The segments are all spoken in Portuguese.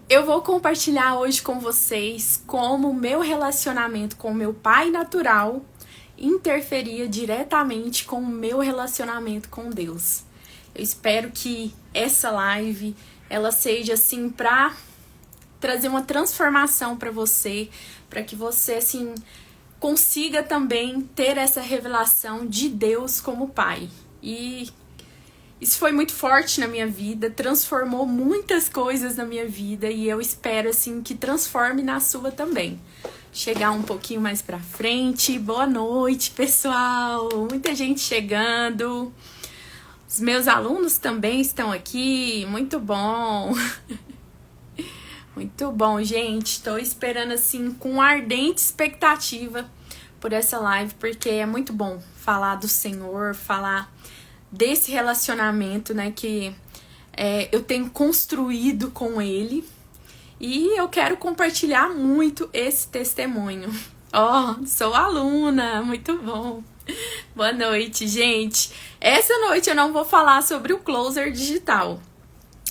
Eu vou compartilhar hoje com vocês como o meu relacionamento com o meu pai natural interferia diretamente com o meu relacionamento com Deus. Eu espero que essa live ela seja assim para trazer uma transformação para você, para que você assim consiga também ter essa revelação de Deus como Pai. E isso foi muito forte na minha vida, transformou muitas coisas na minha vida e eu espero assim que transforme na sua também. Chegar um pouquinho mais pra frente. Boa noite, pessoal. Muita gente chegando. Os meus alunos também estão aqui. Muito bom. Muito bom, gente. Estou esperando assim com ardente expectativa por essa live, porque é muito bom falar do Senhor, falar desse relacionamento, né, que eu tenho construído com Ele. E eu quero compartilhar muito esse testemunho. Sou aluna, muito bom. Boa noite, gente. Essa noite eu não vou falar sobre o Closer Digital.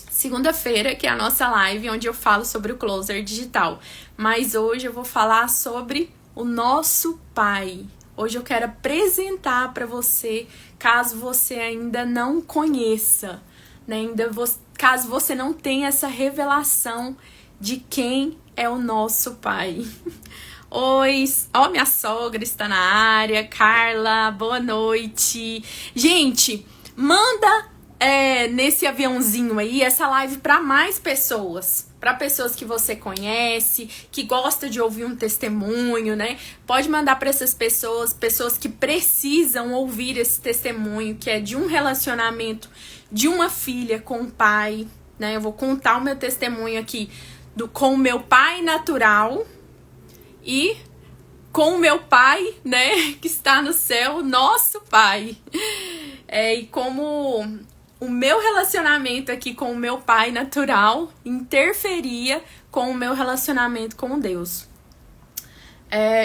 Segunda-feira, que é a nossa live, onde eu falo sobre o Closer Digital. Mas hoje eu vou falar sobre o nosso Pai. Hoje eu quero apresentar para você, caso você ainda não conheça, né? Caso você não tenha essa revelação de quem é o nosso Pai. Oi, minha sogra está na área. Carla, boa noite. Gente, manda nesse aviãozinho aí essa live para mais pessoas. Para pessoas que você conhece, que gosta de ouvir um testemunho, né? Pode mandar para essas pessoas que precisam ouvir esse testemunho, que é de um relacionamento de uma filha com o pai, né? Eu vou contar o meu testemunho aqui com o meu pai natural e com o meu pai, né, que está no céu, nosso pai. E como o meu relacionamento aqui com o meu pai natural interferia com o meu relacionamento com Deus.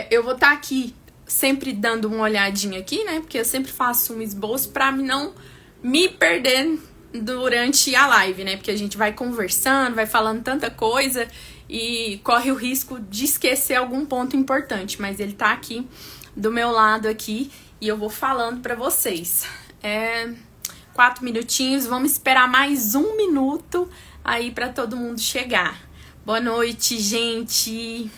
Eu vou estar aqui sempre dando uma olhadinha aqui, né, porque eu sempre faço um esboço para não me perder durante a live, né? Porque a gente vai conversando, vai falando tanta coisa e corre o risco de esquecer algum ponto importante. Mas ele tá aqui do meu lado aqui e eu vou falando pra vocês. 4 minutinhos, vamos esperar mais 1 minuto aí pra todo mundo chegar. Boa noite, gente.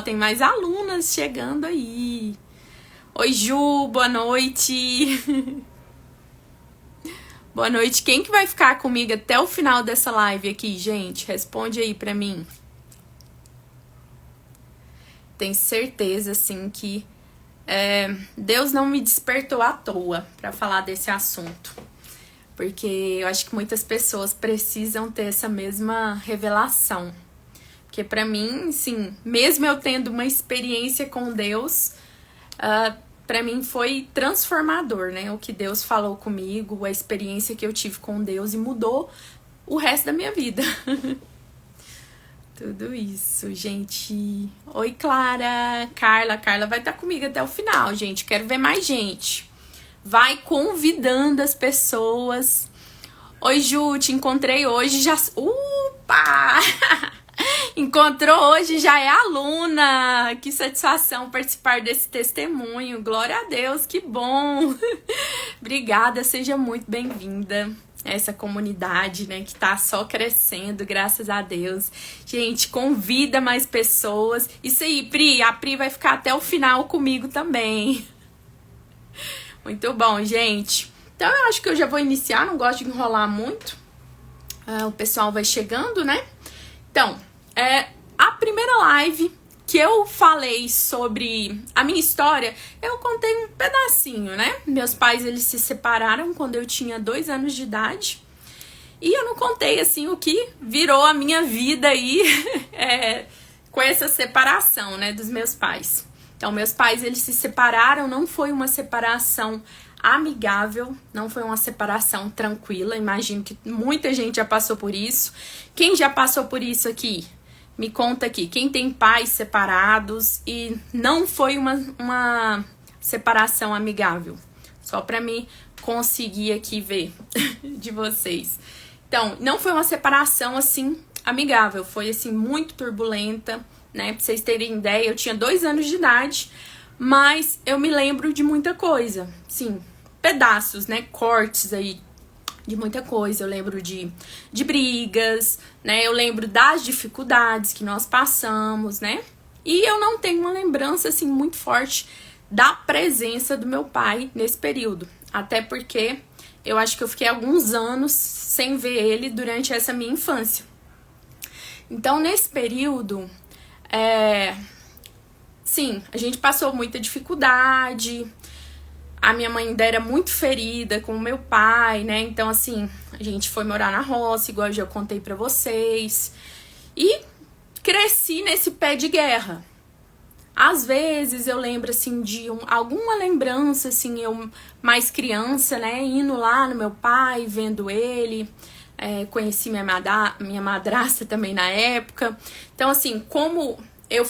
Tem mais alunas chegando aí. Oi, Ju, boa noite. Boa noite. Quem que vai ficar comigo até o final dessa live aqui, gente? Responde aí pra mim. Tenho certeza, assim, que Deus não me despertou à toa pra falar desse assunto. Porque eu acho que muitas pessoas precisam ter essa mesma revelação. Porque pra mim, sim, mesmo eu tendo uma experiência com Deus, pra mim foi transformador, né? O que Deus falou comigo, a experiência que eu tive com Deus e mudou o resto da minha vida. Tudo isso, gente. Oi, Clara. Carla vai estar comigo até o final, gente. Quero ver mais gente. Vai convidando as pessoas. Oi, Ju, te encontrei hoje já... Upa! Encontrou hoje, já é aluna. Que satisfação participar desse testemunho. Glória a Deus, que bom. Obrigada, seja muito bem-vinda a essa comunidade, né, que tá só crescendo, graças a Deus. Gente, convida mais pessoas. Isso aí, Pri, a Pri vai ficar até o final comigo também. Muito bom, gente. Então, eu acho que eu já vou iniciar, não gosto de enrolar muito. O pessoal vai chegando, né? Então, a primeira live que eu falei sobre a minha história, eu contei um pedacinho, né? Meus pais, eles se separaram quando eu tinha 2 anos de idade. E eu não contei, assim, o que virou a minha vida aí com essa separação, né, dos meus pais. Então, meus pais, eles se separaram, não foi uma separação amigável, não foi uma separação tranquila. Imagino que muita gente já passou por isso. Quem já passou por isso aqui? Me conta aqui. Quem tem pais separados e não foi uma separação amigável? Só para me conseguir aqui ver de vocês. Então, não foi uma separação assim amigável, foi assim muito turbulenta, né? Pra vocês terem ideia, eu tinha 2 anos de idade, mas eu me lembro de muita coisa, sim, pedaços, né? Cortes aí de muita coisa. Eu lembro de brigas, né? Eu lembro das dificuldades que nós passamos, né? E eu não tenho uma lembrança assim muito forte da presença do meu pai nesse período, até porque eu acho que eu fiquei alguns anos sem ver ele durante essa minha infância. Então, nesse período, sim, a gente passou muita dificuldade. A minha mãe ainda era muito ferida com o meu pai, né? Então, assim, a gente foi morar na roça, igual eu já contei pra vocês. E cresci nesse pé de guerra. Às vezes eu lembro, assim, de alguma lembrança, assim, eu mais criança, né? Indo lá no meu pai, vendo ele. Conheci minha madrasta também na época. Então, assim, como eu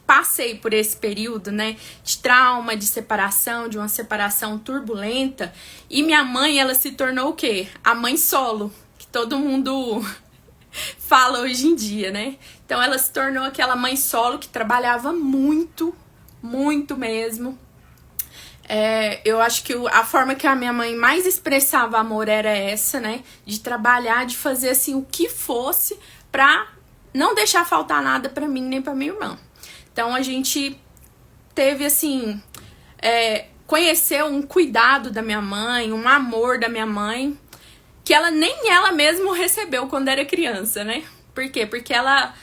passei por esse período, né, de trauma, de separação, de uma separação turbulenta, e minha mãe, ela se tornou o quê? A mãe solo, que todo mundo fala hoje em dia, né? Então ela se tornou aquela mãe solo que trabalhava muito, muito mesmo. Eu acho que a forma que a minha mãe mais expressava amor era essa, né? De trabalhar, de fazer assim o que fosse pra não deixar faltar nada pra mim nem pra minha irmã. Então a gente teve assim, conheceu um cuidado da minha mãe, um amor da minha mãe, que nem ela mesma recebeu quando era criança, né? Por quê? Porque ela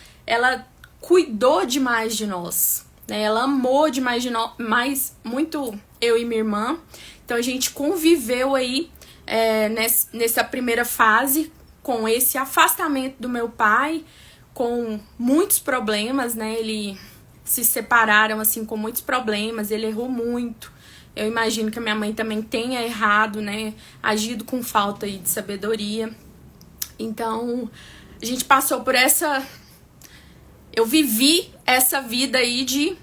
cuidou demais de nós, né? Ela amou demais de nós, muito eu e minha irmã. Então a gente conviveu aí nessa primeira fase com esse afastamento do meu pai, com muitos problemas, né? Ele se separaram assim com muitos problemas, ele errou muito. Eu imagino que a minha mãe também tenha errado, né? Agido com falta aí de sabedoria. Então, a gente passou por eu vivi essa vida aí de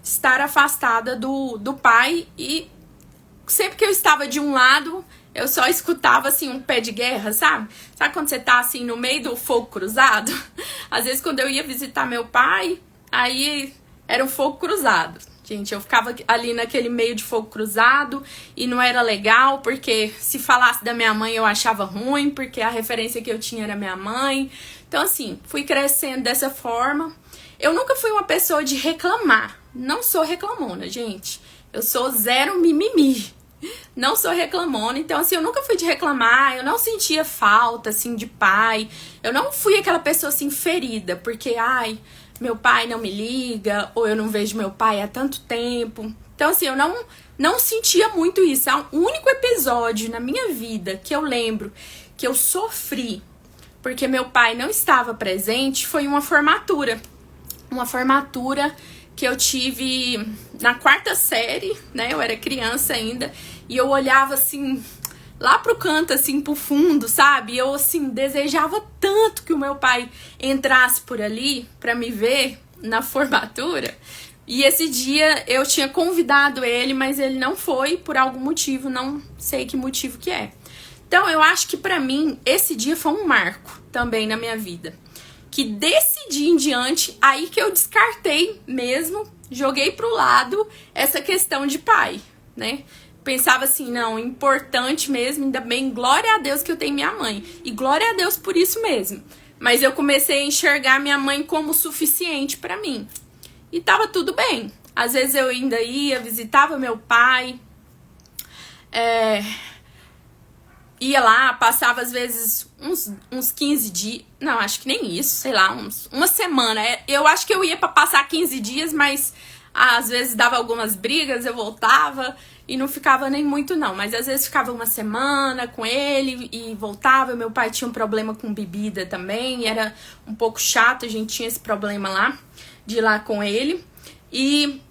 estar afastada do pai, e sempre que eu estava de um lado, eu só escutava assim um pé de guerra, sabe? Sabe quando você tá assim no meio do fogo cruzado? Às vezes quando eu ia visitar meu pai, aí era um fogo cruzado. Gente, eu ficava ali naquele meio de fogo cruzado e não era legal, porque se falasse da minha mãe eu achava ruim, porque a referência que eu tinha era minha mãe. Então, assim, fui crescendo dessa forma. Eu nunca fui uma pessoa de reclamar. Não sou reclamona, gente. Eu sou zero mimimi. Não sou reclamona. Então, assim, eu nunca fui de reclamar. Eu não sentia falta, assim, de pai. Eu não fui aquela pessoa, assim, ferida. Porque, meu pai não me liga, ou eu não vejo meu pai há tanto tempo. Então, assim, eu não sentia muito isso. O único episódio na minha vida que eu lembro que eu sofri porque meu pai não estava presente foi uma formatura. Uma formatura que eu tive na 4ª série, né? Eu era criança ainda, e eu olhava assim lá pro canto, assim, pro fundo, sabe? Eu, assim, desejava tanto que o meu pai entrasse por ali pra me ver na formatura. E esse dia eu tinha convidado ele, mas ele não foi por algum motivo, não sei que motivo que é. Então, eu acho que pra mim, esse dia foi um marco também na minha vida. Que desse dia em diante, aí que eu descartei mesmo, joguei pro lado essa questão de pai, né? Pensava assim, não, importante mesmo, ainda bem, glória a Deus que eu tenho minha mãe. E glória a Deus por isso mesmo. Mas eu comecei a enxergar minha mãe como suficiente pra mim. E tava tudo bem. Às vezes eu ainda ia, visitava meu pai. Ia lá, passava às vezes uns 15 dias. Não, acho que nem isso, sei lá, uma semana. Eu acho que eu ia pra passar 15 dias, mas às vezes dava algumas brigas, eu voltava e não ficava nem muito não, mas às vezes ficava uma semana com ele e voltava. Meu pai tinha um problema com bebida também, era um pouco chato, a gente tinha esse problema lá, de ir lá com ele. E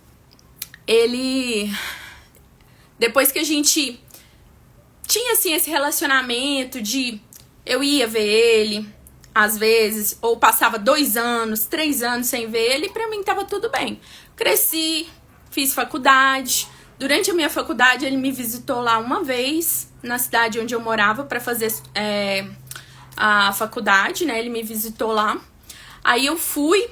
ele, depois que a gente tinha assim esse relacionamento de eu ia ver ele às vezes, ou passava 2 anos, 3 anos sem ver ele, pra mim tava tudo bem. Cresci, fiz faculdade. Durante a minha faculdade, ele me visitou lá uma vez, na cidade onde eu morava, pra fazer a faculdade, né? Ele me visitou lá. Aí eu fui,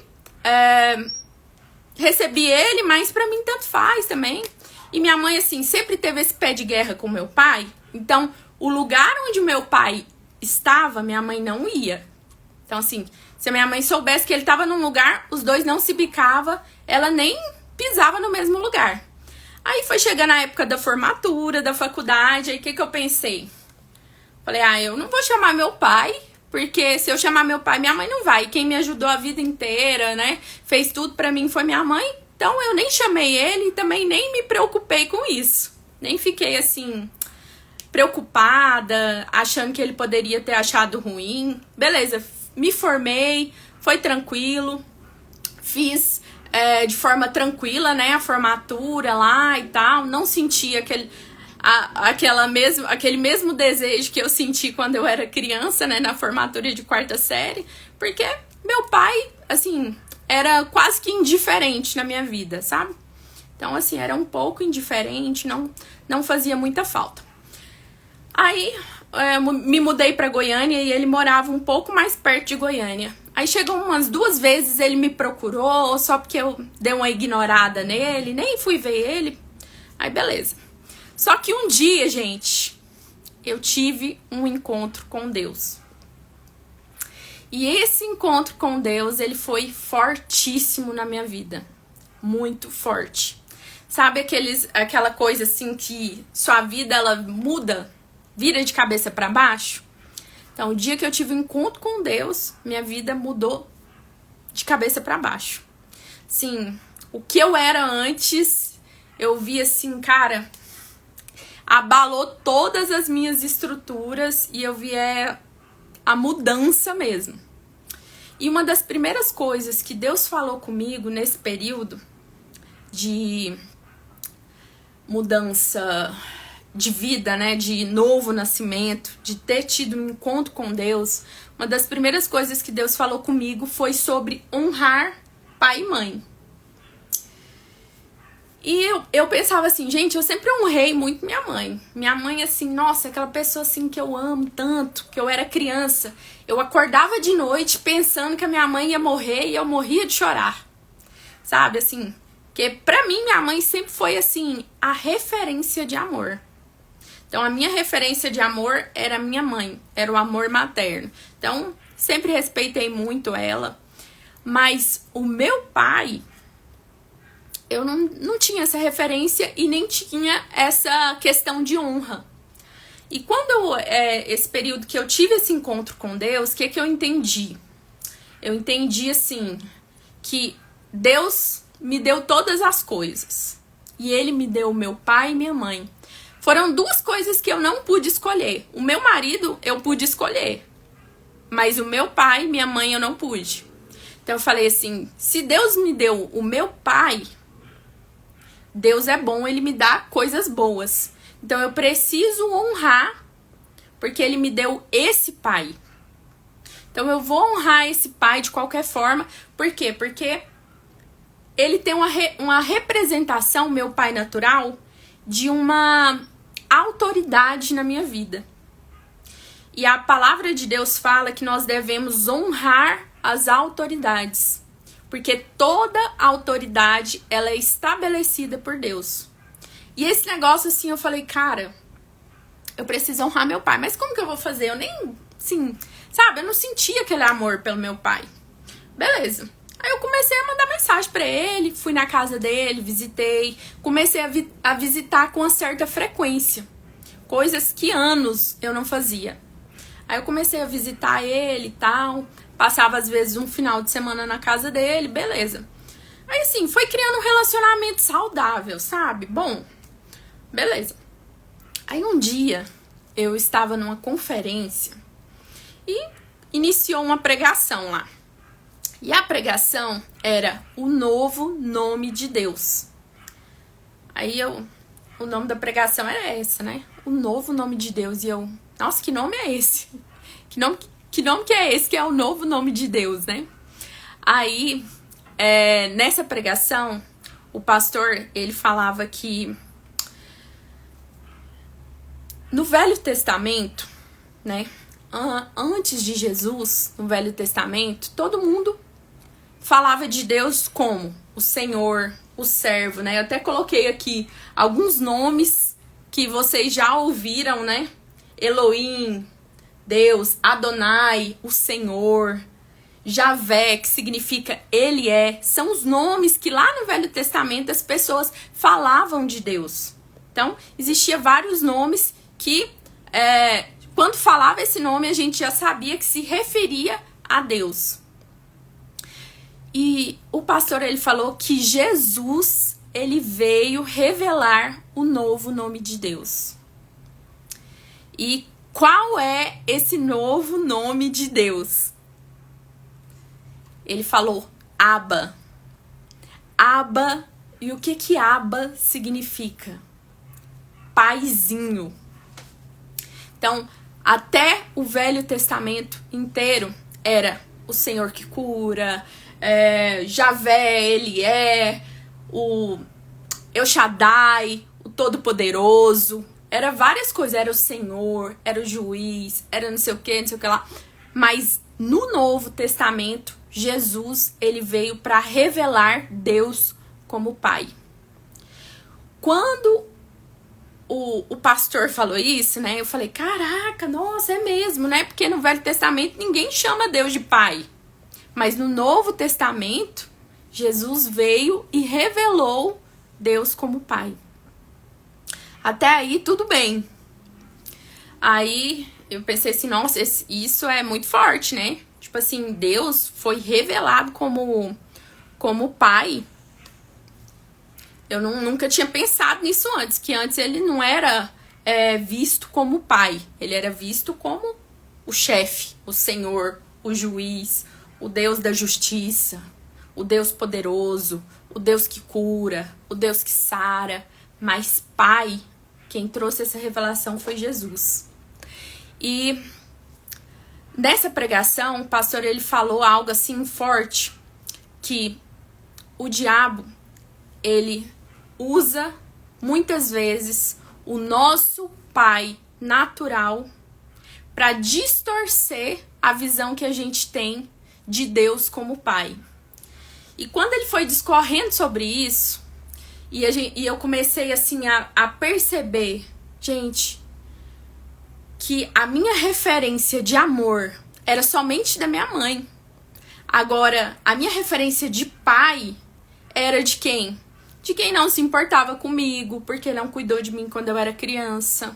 recebi ele, mas pra mim tanto faz também. E minha mãe, assim, sempre teve esse pé de guerra com meu pai. Então, o lugar onde meu pai estava, minha mãe não ia. Então, assim, se a minha mãe soubesse que ele estava num lugar, os dois não se bicavam, ela nem pisava no mesmo lugar. Aí foi chegando a época da formatura, da faculdade, aí o que eu pensei? Falei, eu não vou chamar meu pai, porque se eu chamar meu pai, minha mãe não vai. Quem me ajudou a vida inteira, né, fez tudo pra mim foi minha mãe. Então eu nem chamei ele e também nem me preocupei com isso. Nem fiquei assim, preocupada, achando que ele poderia ter achado ruim. Beleza, me formei, foi tranquilo, fiz de forma tranquila, né, a formatura lá e tal. Não senti aquele mesmo desejo que eu senti quando eu era criança, né, na formatura de 4ª série, porque meu pai, assim, era quase que indiferente na minha vida, sabe? Então, assim, era um pouco indiferente, não fazia muita falta. Aí, me mudei pra Goiânia e ele morava um pouco mais perto de Goiânia. Aí chegou umas 2 vezes, ele me procurou, só porque eu dei uma ignorada nele, nem fui ver ele. Aí, beleza. Só que um dia, gente, eu tive um encontro com Deus. E esse encontro com Deus, ele foi fortíssimo na minha vida. Muito forte. Sabe aquela coisa assim que sua vida, ela muda, vira de cabeça para baixo? Então, o dia que eu tive um encontro com Deus, minha vida mudou de cabeça para baixo. Sim, o que eu era antes, eu vi assim, cara, abalou todas as minhas estruturas e eu vi a mudança mesmo. E uma das primeiras coisas que Deus falou comigo nesse período de mudança de vida, né, de novo nascimento, de ter tido um encontro com Deus, uma das primeiras coisas que Deus falou comigo foi sobre honrar pai e mãe. E eu pensava assim, gente, eu sempre honrei muito minha mãe. Minha mãe, assim, nossa, aquela pessoa assim que eu amo tanto, que eu era criança. Eu acordava de noite pensando que a minha mãe ia morrer e eu morria de chorar. Sabe, assim, porque pra mim minha mãe sempre foi, assim, a referência de amor. Então a minha referência de amor era a minha mãe, era o amor materno. Então sempre respeitei muito ela. Mas o meu pai, eu não tinha essa referência e nem tinha essa questão de honra. E quando esse período que eu tive esse encontro com Deus, o que eu entendi? Eu entendi, assim, que Deus me deu todas as coisas. E Ele me deu meu pai e minha mãe. Foram 2 coisas que eu não pude escolher. O meu marido eu pude escolher. Mas o meu pai e minha mãe eu não pude. Então eu falei assim, se Deus me deu o meu pai, Deus é bom, Ele me dá coisas boas. Então eu preciso honrar, porque Ele me deu esse pai. Então eu vou honrar esse pai de qualquer forma. Por quê? Porque ele tem uma representação, meu pai natural, de uma autoridade na minha vida. E a palavra de Deus fala que nós devemos honrar as autoridades. Porque toda autoridade, ela é estabelecida por Deus. E esse negócio, assim, eu falei, cara, eu preciso honrar meu pai. Mas como que eu vou fazer? Eu nem, assim, sabe? Eu não sentia aquele amor pelo meu pai. Beleza. Aí eu comecei a mandar mensagem pra ele, fui na casa dele, visitei. Comecei a visitar com uma certa frequência. Coisas que anos eu não fazia. Aí eu comecei a visitar ele e tal. Passava, às vezes, um final de semana na casa dele, beleza. Aí, assim, foi criando um relacionamento saudável, sabe? Bom, beleza. Aí, um dia, eu estava numa conferência e iniciou uma pregação lá. E a pregação era o novo nome de Deus. Aí, o nome da pregação era essa, né? O novo nome de Deus. E eu, nossa, que nome é esse? Que nome que é esse que é o novo nome de Deus, né? Aí, nessa pregação, o pastor, ele falava que no Velho Testamento, né, antes de Jesus, no Velho Testamento, todo mundo falava de Deus como o Senhor, o servo, né? Eu até coloquei aqui alguns nomes que vocês já ouviram, né? Elohim, Deus, Adonai, o Senhor, Javé, que significa Ele é. São os nomes que lá no Velho Testamento as pessoas falavam de Deus. Então, existia vários nomes que, quando falava esse nome, a gente já sabia que se referia a Deus. E o pastor, ele falou que Jesus, ele veio revelar o novo nome de Deus. E qual é esse novo nome de Deus? Ele falou Abba. Abba, e o que Abba significa? Paizinho. Então, até o Velho Testamento inteiro era o Senhor que cura, Javé, Ele é, o El Shaddai, o Todo-Poderoso. Era várias coisas, era o Senhor, era o juiz, era não sei o que lá. Mas no Novo Testamento, Jesus, ele veio para revelar Deus como Pai. Quando o pastor falou isso, né? Eu falei, caraca, nossa, é mesmo, né? Porque no Velho Testamento ninguém chama Deus de Pai. Mas no Novo Testamento, Jesus veio e revelou Deus como Pai. Até aí, tudo bem. Aí, eu pensei assim, nossa, isso é muito forte, né? Tipo assim, Deus foi revelado como Pai. Eu nunca tinha pensado nisso antes, que antes ele não era visto como Pai. Ele era visto como o chefe, o Senhor, o juiz, o Deus da justiça, o Deus poderoso, o Deus que cura, o Deus que sara. Mas Pai, quem trouxe essa revelação foi Jesus. E nessa pregação, o pastor, ele falou algo assim forte, que o diabo, ele usa muitas vezes o nosso pai natural para distorcer a visão que a gente tem de Deus como Pai. E quando ele foi discorrendo sobre isso, e eu comecei assim a perceber, gente, que a minha referência de amor era somente da minha mãe. Agora, a minha referência de pai era de quem? De quem não se importava comigo, porque não cuidou de mim quando eu era criança.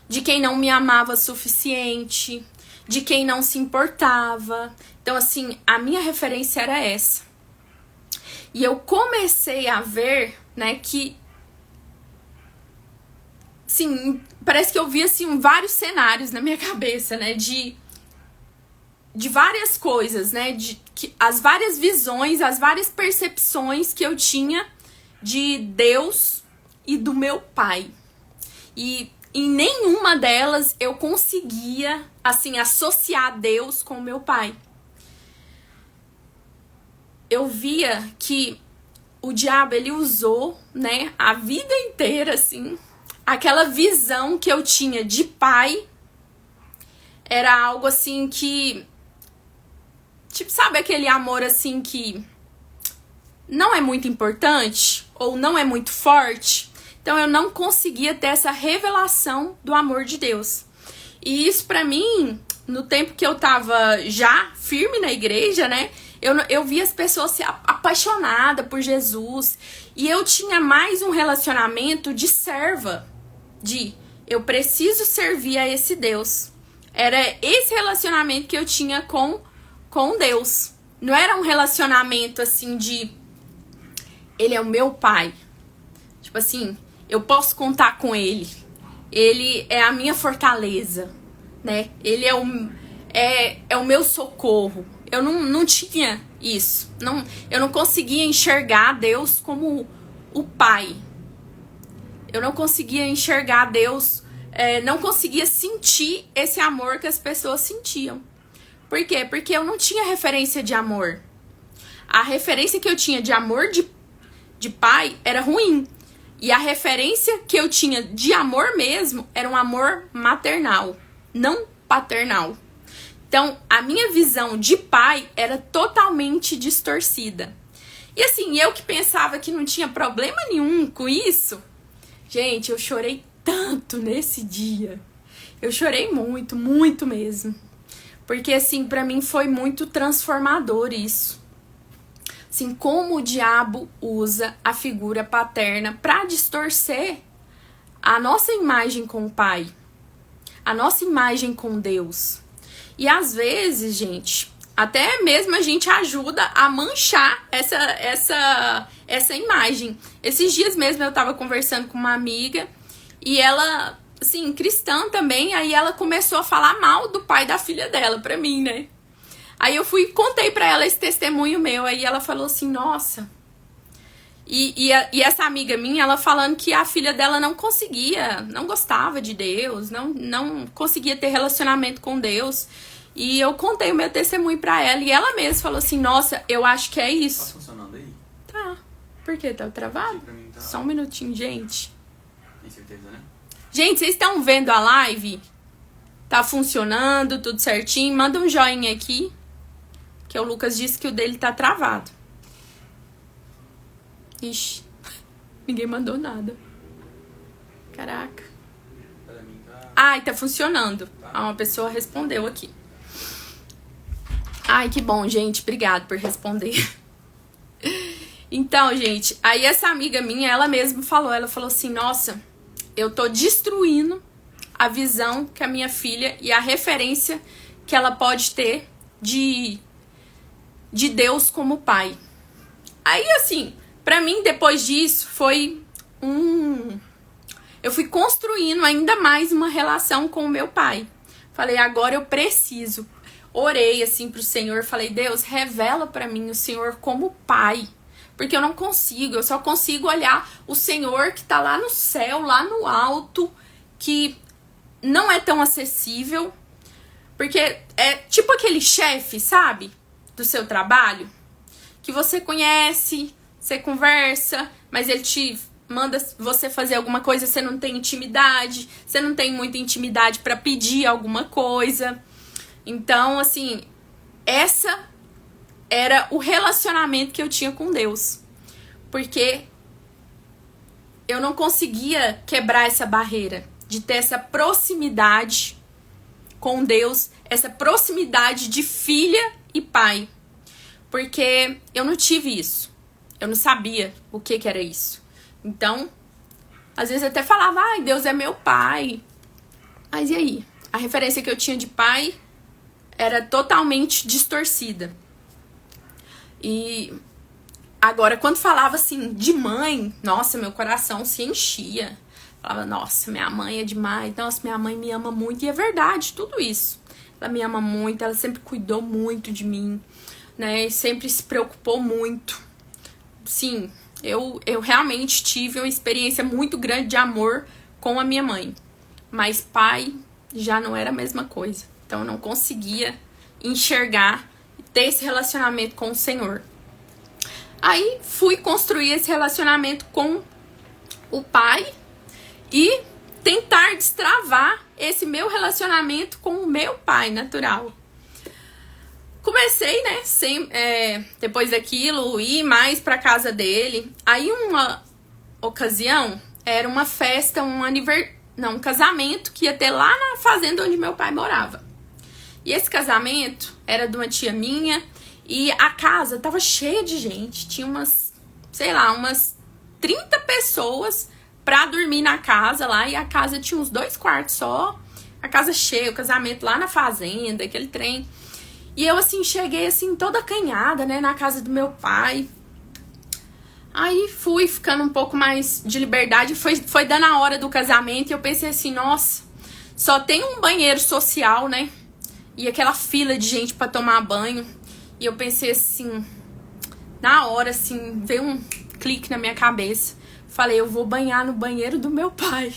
De quem não me amava o suficiente. De quem não se importava. Então, assim, a minha referência era essa. E eu comecei a ver, né, que... Sim, parece que eu vi, assim, vários cenários na minha cabeça, né, de várias coisas, né, as várias visões, as várias percepções que eu tinha de Deus e do meu pai. E em nenhuma delas eu conseguia, assim, associar Deus com o meu pai. Eu via que o diabo, ele usou, né, a vida inteira, assim, aquela visão que eu tinha de pai era algo, assim, que... Tipo, sabe aquele amor, assim, que não é muito importante ou não é muito forte? Então, eu não conseguia ter essa revelação do amor de Deus. E isso, pra mim, no tempo que eu tava já firme na igreja, né? Eu via as pessoas se apaixonadas por Jesus. E eu tinha mais um relacionamento de serva. De, eu preciso servir a esse Deus. Era esse relacionamento que eu tinha com Deus. Não era um relacionamento assim de... Ele é o meu pai. Tipo assim, eu posso contar com ele. Ele é a minha fortaleza, né? Ele é o meu socorro. Eu não tinha isso. Eu não conseguia enxergar Deus como o pai. Eu não conseguia enxergar Deus, não conseguia sentir esse amor que as pessoas sentiam. Por quê? Porque eu não tinha referência de amor. A referência que eu tinha de amor de pai era ruim. E a referência que eu tinha de amor mesmo era um amor maternal. Não paternal. Então, a minha visão de pai era totalmente distorcida. E assim, eu que pensava que não tinha problema nenhum com isso, gente, eu chorei tanto nesse dia. Eu chorei muito, muito mesmo. Porque assim, pra mim foi muito transformador isso. Assim, como o diabo usa a figura paterna pra distorcer a nossa imagem com o pai, a nossa imagem com Deus. E às vezes, gente, até mesmo a gente ajuda a manchar essa imagem. Esses dias mesmo eu tava conversando com uma amiga e ela, assim, cristã também, aí ela começou a falar mal do pai da filha dela pra mim, né? Aí eu fui e contei pra ela esse testemunho meu, aí ela falou assim, nossa... E essa amiga minha, ela falando que a filha dela não conseguia, não gostava de Deus, não conseguia ter relacionamento com Deus. E eu contei o meu testemunho pra ela e ela mesma falou assim, nossa, eu acho que é isso. Tá funcionando aí? Tá. Por quê? Tá travado? Pra mim tá... Só um minutinho, gente. Tem certeza, né? Gente, vocês estão vendo a live? Tá funcionando, tudo certinho? Manda um joinha aqui, que o Lucas disse que o dele tá travado. Ixi, ninguém mandou nada. Caraca. Pra mim tá... Ai, tá funcionando. Ah, uma pessoa respondeu aqui. Ai, que bom, gente. Obrigado por responder. Então, gente, aí essa amiga minha, ela mesma falou, ela falou assim, nossa, eu tô destruindo a visão que a minha filha e a referência que ela pode ter de Deus como pai. Aí, assim... Pra mim, depois disso, foi eu fui construindo ainda mais uma relação com o meu pai. Falei, agora eu preciso. Orei, assim, pro Senhor. Falei, Deus, revela pra mim o Senhor como pai. Porque eu não consigo. Eu só consigo olhar o Senhor que tá lá no céu, lá no alto. Que não é tão acessível. Porque é tipo aquele chefe, sabe? Do seu trabalho. Que você conhece... Você conversa, mas ele te manda você fazer alguma coisa, você não tem intimidade, você não tem muita intimidade pra pedir alguma coisa. Então, assim, essa era o relacionamento que eu tinha com Deus. Porque eu não conseguia quebrar essa barreira de ter essa proximidade com Deus, essa proximidade de filha e pai. Porque eu não tive isso. Eu não sabia o que era isso. Então, às vezes eu até falava, ai, Deus é meu pai. Mas e aí? A referência que eu tinha de pai era totalmente distorcida. E agora, quando falava assim de mãe, nossa, meu coração se enchia. Falava, nossa, minha mãe é demais. Nossa, minha mãe me ama muito. E é verdade, tudo isso. Ela me ama muito, ela sempre cuidou muito de mim, né? Sempre se preocupou muito. Sim, eu realmente tive uma experiência muito grande de amor com a minha mãe. Mas pai já não era a mesma coisa. Então eu não conseguia enxergar e ter esse relacionamento com o Senhor. Aí fui construir esse relacionamento com o pai e tentar destravar esse meu relacionamento com o meu pai natural. Comecei, né, depois daquilo, ir mais pra casa dele. Aí uma ocasião, era uma festa, um casamento que ia ter lá na fazenda onde meu pai morava. E esse casamento era de uma tia minha e a casa tava cheia de gente. Tinha umas 30 pessoas pra dormir na casa lá e a casa tinha uns 2 quartos só. A casa cheia, o casamento lá na fazenda, aquele trem... E eu, assim, cheguei, assim, toda acanhada, né, na casa do meu pai. Aí fui ficando um pouco mais de liberdade. Foi dando a hora do casamento e eu pensei assim, nossa, só tem um banheiro social, né? E aquela fila de gente pra tomar banho. E eu pensei assim, na hora, assim, veio um clique na minha cabeça. Falei, eu vou banhar no banheiro do meu pai.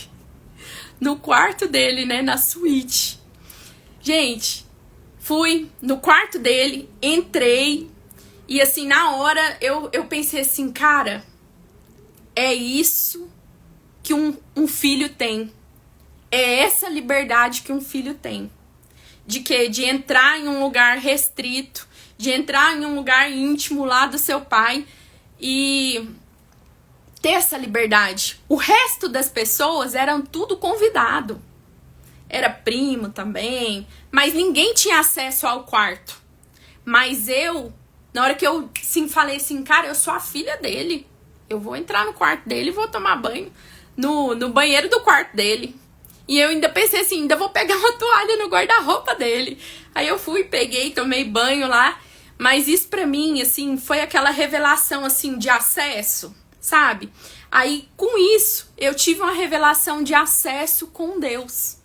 No quarto dele, né, na suíte. Gente... Fui no quarto dele, entrei e assim, na hora eu pensei assim, cara, é isso que um filho tem. É essa liberdade que um filho tem. de quê? De entrar em um lugar restrito, de entrar em um lugar íntimo lá do seu pai e ter essa liberdade. O resto das pessoas eram tudo convidado. Era primo também, mas ninguém tinha acesso ao quarto. Mas eu, na hora que eu falei assim, cara, eu sou a filha dele. Eu vou entrar no quarto dele e vou tomar banho no banheiro do quarto dele. E eu ainda pensei assim, ainda vou pegar uma toalha no guarda-roupa dele. Aí eu fui, peguei, tomei banho lá. Mas isso pra mim, assim, foi aquela revelação, assim, de acesso, sabe? Aí, com isso, eu tive uma revelação de acesso com Deus.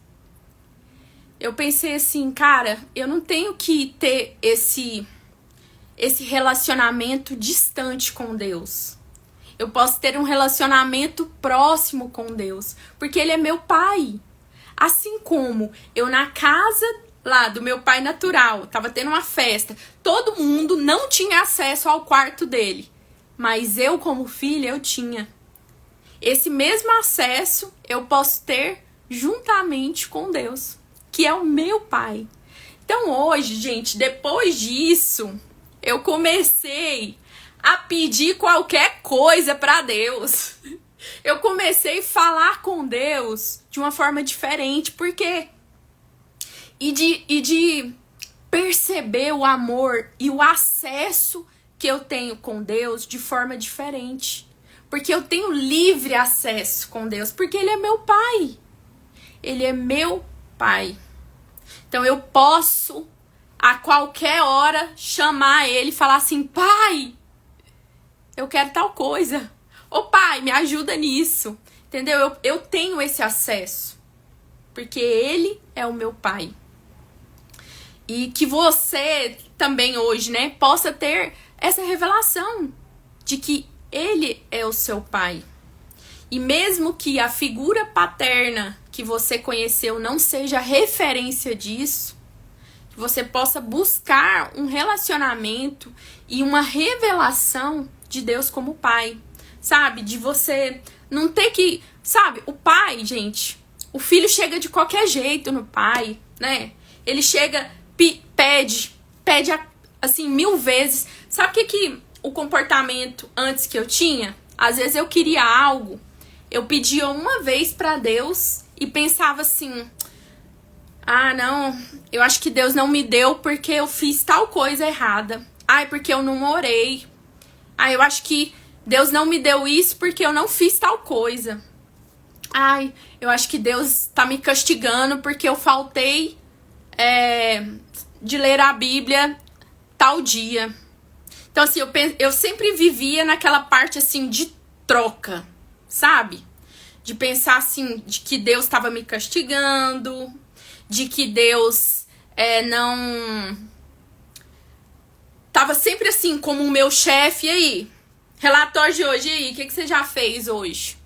Eu pensei assim, cara, eu não tenho que ter esse relacionamento distante com Deus. Eu posso ter um relacionamento próximo com Deus, porque Ele é meu pai. Assim como eu na casa lá do meu pai natural, tava tendo uma festa, todo mundo não tinha acesso ao quarto dele, mas eu como filha, eu tinha. Esse mesmo acesso eu posso ter juntamente com Deus, que é o meu pai. Então hoje, gente, depois disso, eu comecei a pedir qualquer coisa para Deus. Eu comecei a falar com Deus de uma forma diferente, porque e de perceber o amor e o acesso que eu tenho com Deus de forma diferente. Porque eu tenho livre acesso com Deus, porque Ele é meu pai. Ele é meu pai. Então eu posso a qualquer hora chamar Ele e falar assim, pai, eu quero tal coisa. Ô pai, me ajuda nisso. Entendeu? Eu tenho esse acesso. Porque Ele é o meu pai. E que você também hoje, né, possa ter essa revelação de que Ele é o seu pai. E mesmo que a figura paterna que você conheceu não seja referência disso, que você possa buscar um relacionamento e uma revelação de Deus como pai. Sabe? De você não ter que... Sabe? O pai, gente, o filho chega de qualquer jeito no pai, né? Ele chega... pede assim 1000 vezes. Sabe o que o comportamento antes que eu tinha? Às vezes eu queria algo, eu pedia uma vez pra Deus e pensava assim, ah não, eu acho que Deus não me deu porque eu fiz tal coisa errada. Ai, porque eu não orei. Ai, eu acho que Deus não me deu isso porque eu não fiz tal coisa. Ai, eu acho que Deus tá me castigando porque eu faltei de ler a Bíblia tal dia. Então, assim, eu sempre vivia naquela parte, assim, de troca, sabe? De pensar, assim, de que Deus estava me castigando, de que Deus não... Tava sempre, assim, como o meu chefe. E aí? Relatório de hoje, e aí? O que você já fez hoje?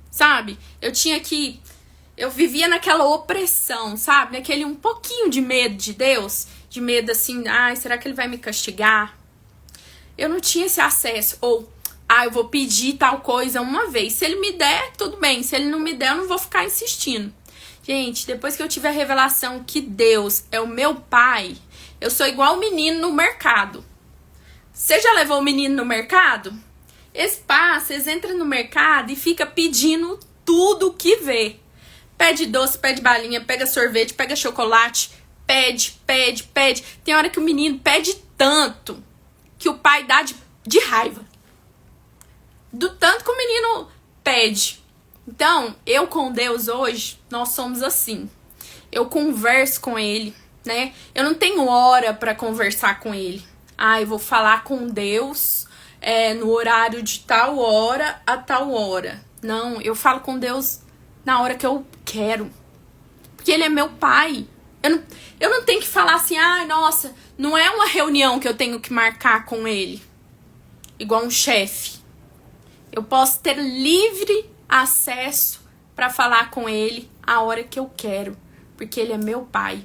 Sabe? Eu vivia naquela opressão, sabe? Naquele um pouquinho de medo de Deus. De medo assim, ai, será que Ele vai me castigar? Eu não tinha esse acesso. Ou, eu vou pedir tal coisa uma vez. Se Ele me der, tudo bem. Se Ele não me der, eu não vou ficar insistindo. Gente, depois que eu tive a revelação que Deus é o meu pai, eu sou igual o menino no mercado. Você já levou o menino no mercado? Vocês entram no mercado e fica pedindo tudo que vê. Pede doce, pede balinha, pega sorvete, pega chocolate, pede. Tem hora que o menino pede tanto que o pai dá de raiva. Do tanto que o menino pede. Então, eu com Deus hoje, nós somos assim. Eu converso com Ele, né? Eu não tenho hora pra conversar com Ele. Eu vou falar com Deus no horário de tal hora a tal hora. Não, eu falo com Deus na hora que eu quero. Porque Ele é meu pai. Eu não tenho que falar assim, nossa, não é uma reunião que eu tenho que marcar com Ele. Igual um chefe. Eu posso ter livre acesso para falar com Ele a hora que eu quero. Porque Ele é meu pai.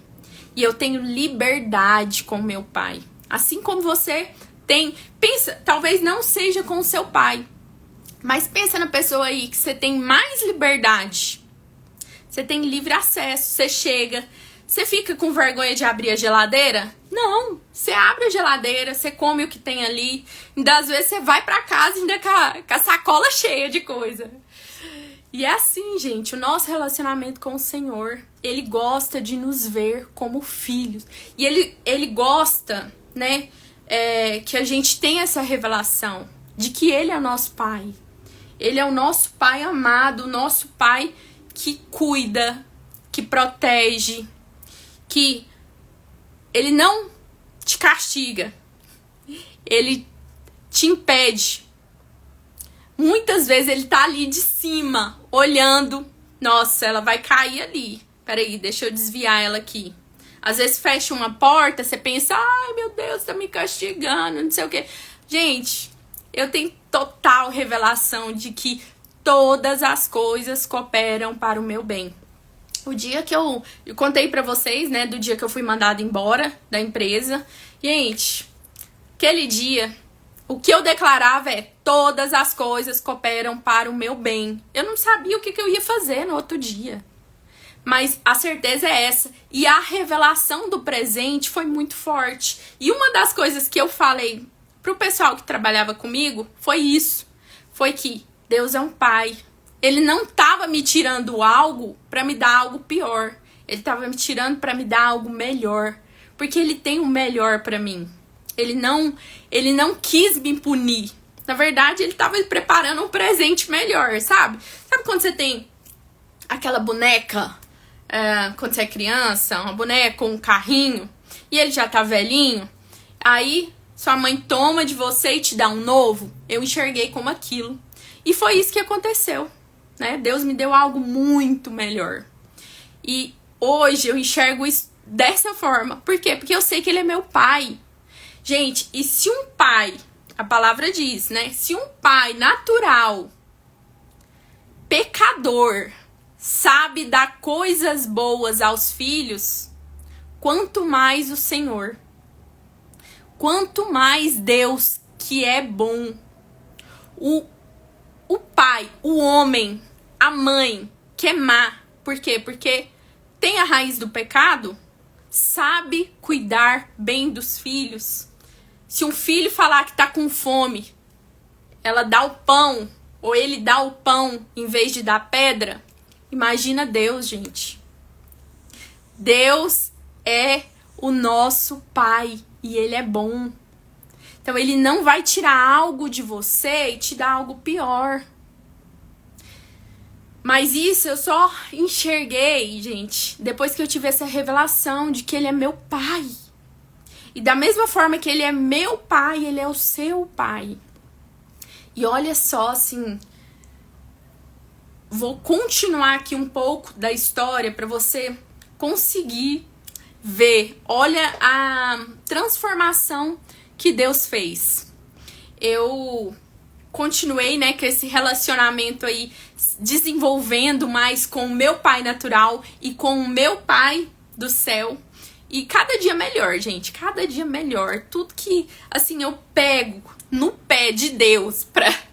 E eu tenho liberdade com meu pai. Assim como você tem... Pensa, talvez não seja com o seu pai. Mas pensa na pessoa aí que você tem mais liberdade. Você tem livre acesso. Você chega, Você fica com vergonha de abrir a geladeira? Não, você abre a geladeira, você come o que tem ali. Ainda às vezes você vai pra casa ainda com a sacola cheia de coisa. E é assim, gente, o nosso relacionamento com o Senhor, Ele gosta de nos ver como filhos. E Ele gosta, né, que a gente tenha essa revelação de que Ele é o nosso Pai. Ele é o nosso Pai amado, o nosso Pai que cuida, que protege, que Ele não te castiga, Ele te impede. Muitas vezes Ele tá ali de cima, olhando. Nossa, ela vai cair ali. Peraí, deixa eu desviar ela aqui. Às vezes fecha uma porta, você pensa, ai meu Deus, tá me castigando, não sei o quê. Gente, eu tenho total revelação de que todas as coisas cooperam para o meu bem. O dia que eu contei pra vocês, né, do dia que eu fui mandada embora da empresa. Gente, aquele dia, o que eu declarava é, todas as coisas cooperam para o meu bem. Eu não sabia o que eu ia fazer no outro dia. Mas a certeza é essa. E a revelação do presente foi muito forte. E uma das coisas que eu falei pro pessoal que trabalhava comigo foi isso. Foi que Deus é um pai. Ele não estava me tirando algo para me dar algo pior. Ele estava me tirando para me dar algo melhor. Porque Ele tem o melhor para mim. Ele não quis me punir. Na verdade, Ele estava preparando um presente melhor, sabe? Sabe quando você tem aquela boneca, quando você é criança, uma boneca ou um carrinho, e ele já tá velhinho, aí sua mãe toma de você e te dá um novo? Eu enxerguei como aquilo. E foi isso que aconteceu, né? Deus me deu algo muito melhor. E hoje eu enxergo isso dessa forma. Por quê? Porque eu sei que Ele é meu pai. Gente, e se um pai, a palavra diz, né? Se um pai natural, pecador, sabe dar coisas boas aos filhos, quanto mais o Senhor. Quanto mais Deus, que é bom. O pai, o homem, a mãe, que é má. Por quê? Porque tem a raiz do pecado, sabe cuidar bem dos filhos. Se um filho falar que tá com fome, ela dá o pão, ou ele dá o pão em vez de dar pedra. Imagina Deus, gente. Deus é o nosso Pai e Ele é bom. Então Ele não vai tirar algo de você e te dar algo pior. Mas isso eu só enxerguei, gente, depois que eu tive essa revelação de que Ele é meu Pai. E da mesma forma que Ele é meu Pai, Ele é o seu Pai. E olha só, assim, vou continuar aqui um pouco da história para você conseguir ver. Olha a transformação que Deus fez. Eu continuei, né, com esse relacionamento aí, desenvolvendo mais com o meu pai natural e com o meu pai do céu. E cada dia melhor, gente, cada dia melhor. Tudo que, assim, eu pego no pé de Deus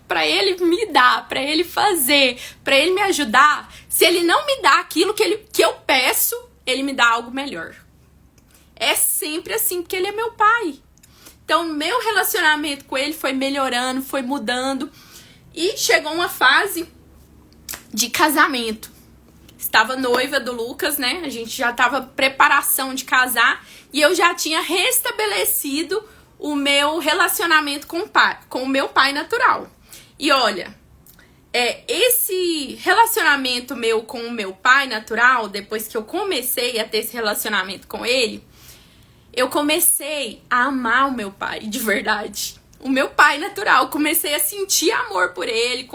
pra Ele me dar, pra Ele fazer, pra Ele me ajudar. Se Ele não me dá aquilo que eu peço, Ele me dá algo melhor. É sempre assim, porque Ele é meu pai. Então, meu relacionamento com Ele foi melhorando, foi mudando. E chegou uma fase de casamento. Estava noiva do Lucas, né? A gente já estava preparação de casar. E eu já tinha restabelecido o meu relacionamento com o meu pai natural. E olha, esse relacionamento meu com o meu pai natural, depois que eu comecei a ter esse relacionamento com ele, eu comecei a amar o meu pai, de verdade. O meu pai natural, comecei a sentir amor por ele,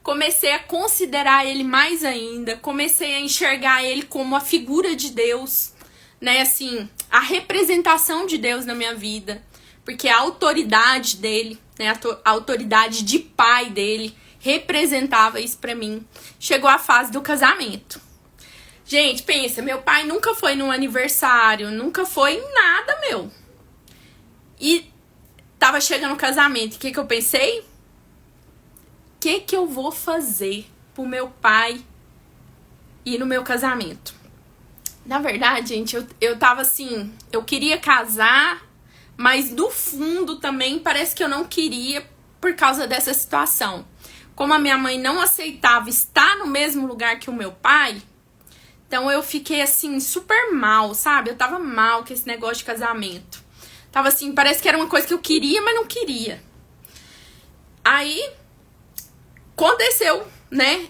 comecei a considerar ele mais ainda, comecei a enxergar ele como a figura de Deus, né, assim, a representação de Deus na minha vida, porque a autoridade dele, né, a autoridade de pai dele, representava isso pra mim. Chegou a fase do casamento. Gente, pensa, meu pai nunca foi num aniversário, nunca foi em nada, meu. E tava chegando o casamento. O que eu pensei? O que eu vou fazer pro meu pai ir no meu casamento? Na verdade, gente, eu tava assim, eu queria casar, mas no fundo também parece que eu não queria por causa dessa situação. Como a minha mãe não aceitava estar no mesmo lugar que o meu pai, então eu fiquei assim, super mal, sabe? Eu tava mal com esse negócio de casamento. Tava assim, parece que era uma coisa que eu queria, mas não queria. Aí, aconteceu, né?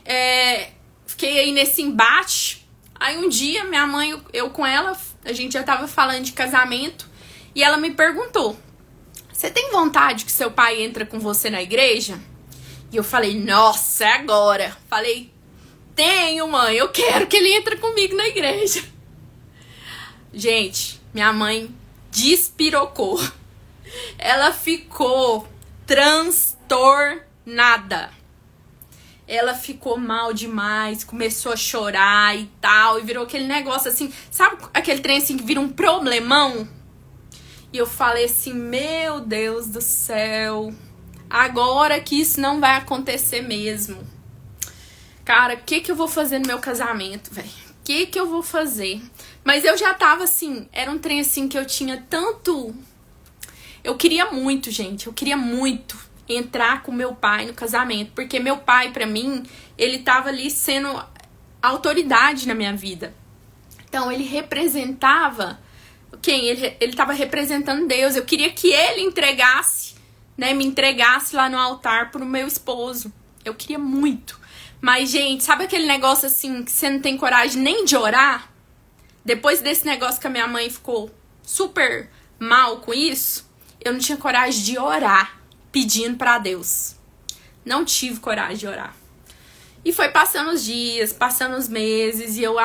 Fiquei aí nesse embate. Aí um dia, minha mãe, eu com ela, a gente já tava falando de casamento. E ela me perguntou, você tem vontade que seu pai entre com você na igreja? E eu falei, nossa, é agora. Falei, tenho, mãe, eu quero que ele entre comigo na igreja. Gente, minha mãe despirocou. Ela ficou transtornada. Ela ficou mal demais, começou a chorar e tal, e virou aquele negócio assim, sabe aquele trem assim que vira um problemão? E eu falei assim, meu Deus do céu, agora que isso não vai acontecer mesmo. Cara, o que eu vou fazer no meu casamento, velho? O que eu vou fazer? Mas eu já tava assim, era um trem assim que eu tinha tanto... Eu queria muito, gente, eu queria muito entrar com meu pai no casamento. Porque meu pai, pra mim, ele tava ali sendo autoridade na minha vida. Então, ele representava... Quem? Ele tava representando Deus. Eu queria que ele entregasse, né? Me entregasse lá no altar pro meu esposo. Eu queria muito. Mas, gente, sabe aquele negócio assim que você não tem coragem nem de orar? Depois desse negócio que a minha mãe ficou super mal com isso, eu não tinha coragem de orar pedindo pra Deus. Não tive coragem de orar. E foi passando os dias, passando os meses, e eu,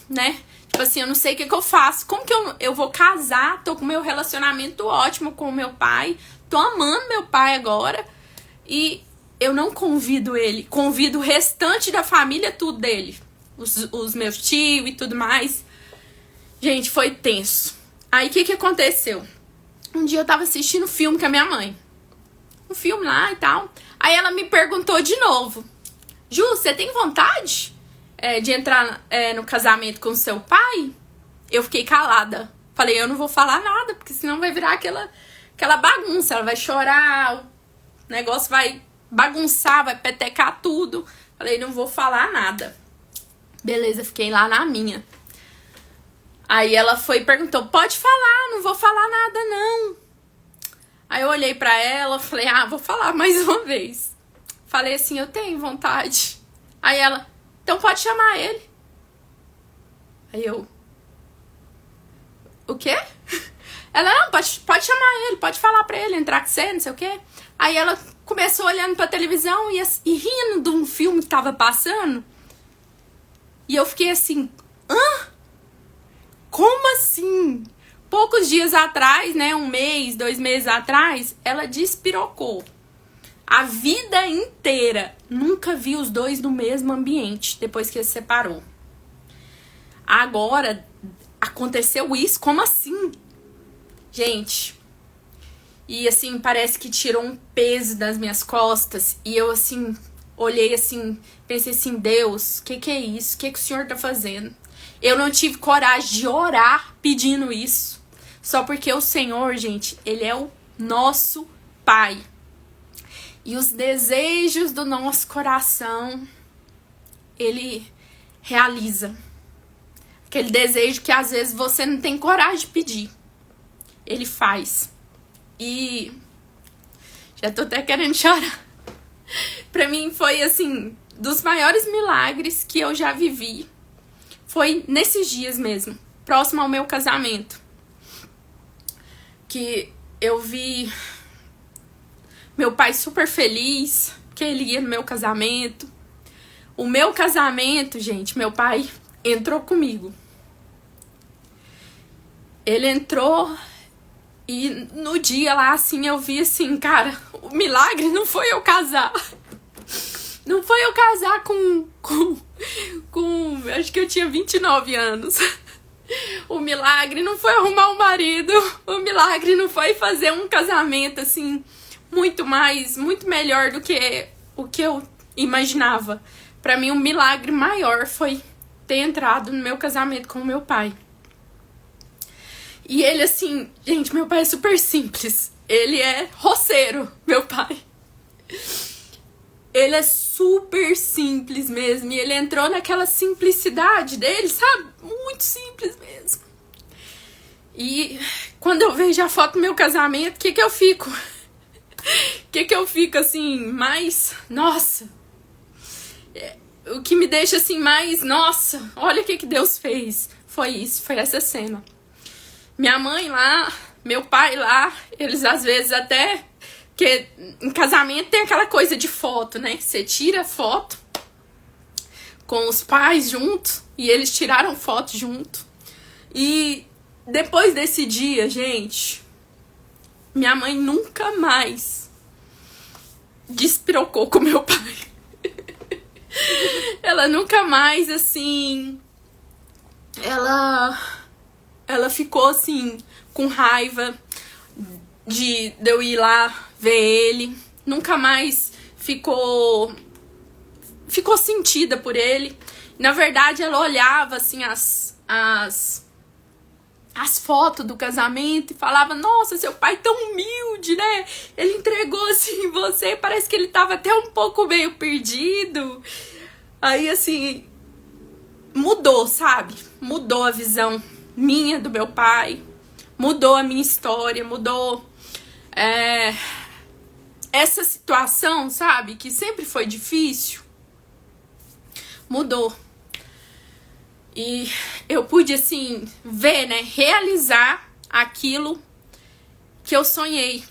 né? Tipo assim, eu não sei o que eu faço. Como que eu vou casar? Tô com meu relacionamento ótimo com o meu pai. Tô amando meu pai agora. E eu não convido ele. Convido o restante da família, tudo dele. Os meus tios e tudo mais. Gente, foi tenso. Aí, o que aconteceu? Um dia eu tava assistindo filme com a minha mãe. Um filme lá e tal. Aí ela me perguntou de novo. Ju, você tem vontade de entrar no casamento com seu pai? Eu fiquei calada. Falei, eu não vou falar nada, porque senão vai virar aquela bagunça. Ela vai chorar, o negócio vai bagunçar, vai petecar tudo. Falei, não vou falar nada. Beleza, fiquei lá na minha. Aí ela foi e perguntou, pode falar, não vou falar nada não. Aí eu olhei pra ela, falei, vou falar mais uma vez. Falei assim, eu tenho vontade. Aí ela, então pode chamar ele. Aí eu, o quê? Ela, não, pode chamar ele, pode falar pra ele, entrar com você, não sei o quê. Aí ela começou olhando pra televisão e rindo de um filme que tava passando. E eu fiquei assim, como assim? Poucos dias atrás, né, 1 mês, 2 meses atrás, ela despirocou. A vida inteira, nunca vi os dois no mesmo ambiente, depois que se separou. Agora, aconteceu isso? Como assim? Gente, e assim, parece que tirou um peso das minhas costas, e eu assim, olhei assim, pensei assim, Deus, o que é isso? O que o Senhor tá fazendo? Eu não tive coragem de orar pedindo isso. Só porque o Senhor, gente, Ele é o nosso Pai. E os desejos do nosso coração, Ele realiza. Aquele desejo que às vezes você não tem coragem de pedir. Ele faz. E já tô até querendo chorar. Pra mim foi assim, dos maiores milagres que eu já vivi. Foi nesses dias mesmo, próximo ao meu casamento, que eu vi meu pai super feliz, que ele ia no meu casamento. O meu casamento, gente, meu pai entrou comigo. Ele entrou e no dia lá, assim, eu vi assim, cara, o milagre não foi eu casar. Não foi eu casar com acho que eu tinha 29 anos. O milagre não foi arrumar um marido. O milagre não foi fazer um casamento, assim, muito melhor do que o que eu imaginava. Pra mim, um milagre maior foi ter entrado no meu casamento com o meu pai. E ele, assim, gente, meu pai é super simples. Ele é roceiro, meu pai. Ele é super simples mesmo. E ele entrou naquela simplicidade dele, sabe? Muito simples mesmo. E quando eu vejo a foto do meu casamento, o que eu fico? O que eu fico, assim, mais... Nossa! O que me deixa, assim, mais... Nossa, olha o que Deus fez. Foi isso, foi essa cena. Minha mãe lá, meu pai lá, eles às vezes até... Porque em casamento tem aquela coisa de foto, né? Você tira foto com os pais junto, e eles tiraram foto junto. E depois desse dia, gente, minha mãe nunca mais despirocou com meu pai. Ela nunca mais, assim... Ela ficou, assim, com raiva de eu ir lá ver ele. Nunca mais ficou sentida por ele. Na verdade, ela olhava, assim, as fotos do casamento e falava: nossa, seu pai tão humilde, né? Ele entregou, assim, você. Parece que ele tava até um pouco meio perdido. Aí, assim, mudou, sabe? Mudou a visão minha do meu pai. Mudou a minha história, mudou essa situação, sabe? Que sempre foi difícil. Mudou. E eu pude, assim, ver, né? Realizar aquilo que eu sonhei.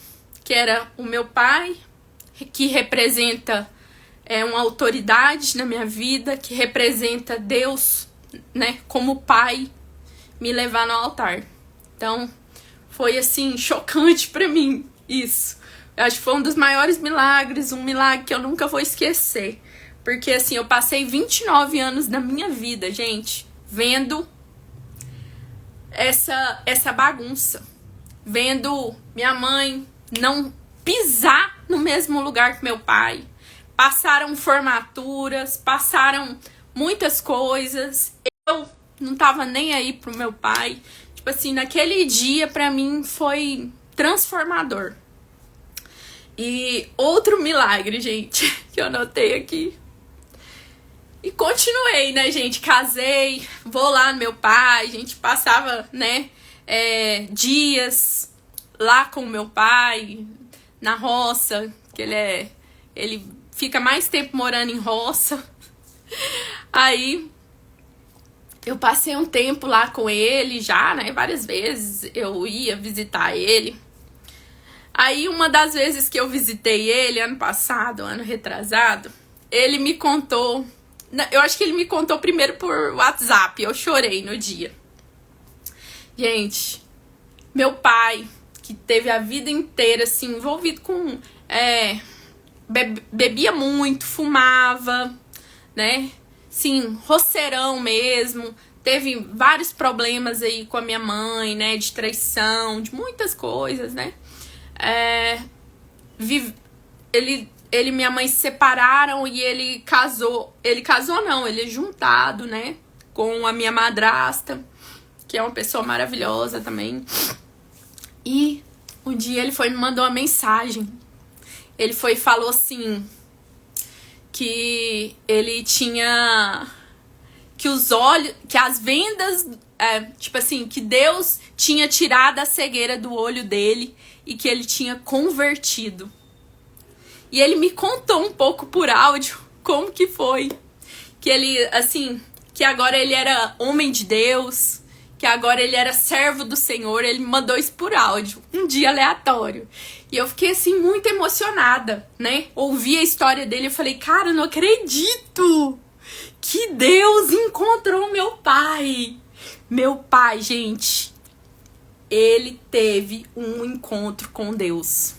Que era o meu pai, que representa uma autoridade na minha vida, que representa Deus, né? Como pai, me levar no altar. Então, foi, assim, chocante pra mim isso. Eu acho que foi um dos maiores milagres, um milagre que eu nunca vou esquecer. Porque, assim, eu passei 29 anos da minha vida, gente, vendo essa bagunça. Vendo minha mãe não pisar no mesmo lugar que meu pai. Passaram formaturas, passaram muitas coisas. Eu não tava nem aí pro meu pai. Tipo assim, naquele dia pra mim foi transformador. E outro milagre, gente, que eu anotei aqui. E continuei, né, gente? Casei, vou lá no meu pai, a gente passava, né, dias lá com o meu pai, na roça, que ele fica mais tempo morando em roça. Aí eu passei um tempo lá com ele já, né, várias vezes eu ia visitar ele. Aí uma das vezes que eu visitei ele, ano passado, ano retrasado, ele me contou... Eu acho que ele me contou primeiro por WhatsApp. Eu chorei no dia. Gente, meu pai, que teve a vida inteira, assim, envolvido com... bebia muito, fumava, né? Sim, roceirão mesmo. Teve vários problemas aí com a minha mãe, né? De traição, de muitas coisas, né? Ele e minha mãe se separaram e ele casou. Ele casou não, ele é juntado, né? Com a minha madrasta, que é uma pessoa maravilhosa também. E um dia ele me mandou uma mensagem. Ele falou assim, que ele tinha... que as vendas... tipo assim, que Deus tinha tirado a cegueira do olho dele e que ele tinha convertido. E ele me contou um pouco por áudio como que foi. Que ele, assim, que agora ele era homem de Deus, que agora ele era servo do Senhor. Ele me mandou isso por áudio, um dia aleatório. E eu fiquei, assim, muito emocionada, né? Ouvi a história dele e falei, cara, eu não acredito que Deus encontrou meu pai. Meu pai, gente, ele teve um encontro com Deus.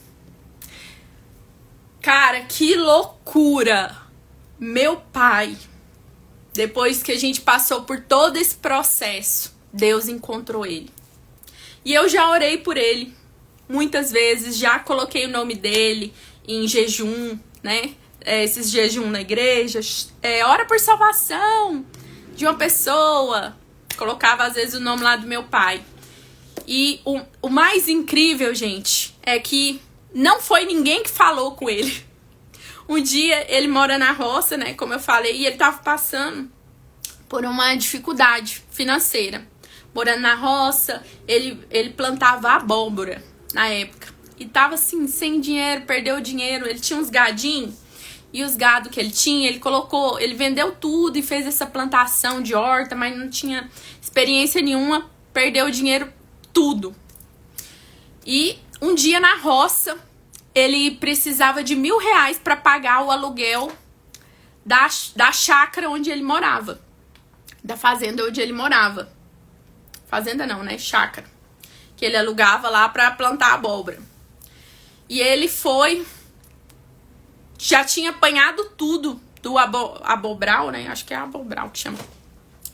Cara, que loucura! Meu pai, depois que a gente passou por todo esse processo, Deus encontrou ele. E eu já orei por ele muitas vezes, já coloquei o nome dele em jejum, né? Esses jejum na igreja, ora por salvação, de uma pessoa. Colocava às vezes o nome lá do meu pai. E o mais incrível, gente, é que não foi ninguém que falou com ele. Um dia ele mora na roça, né, como eu falei, e ele tava passando por uma dificuldade financeira. Morando na roça, ele plantava abóbora na época. E tava assim, sem dinheiro, perdeu o dinheiro. Ele tinha uns gadinhos. E os gado que ele tinha, ele vendeu tudo e fez essa plantação de horta, mas não tinha experiência nenhuma, perdeu o dinheiro tudo. E um dia na roça, ele precisava de R$1.000 para pagar o aluguel da chácara onde ele morava. Da fazenda onde ele morava. Fazenda não, né? Chácara. Que ele alugava lá para plantar abóbora. E ele foi... Já tinha apanhado tudo do abobral, né? Acho que é abobral que chama.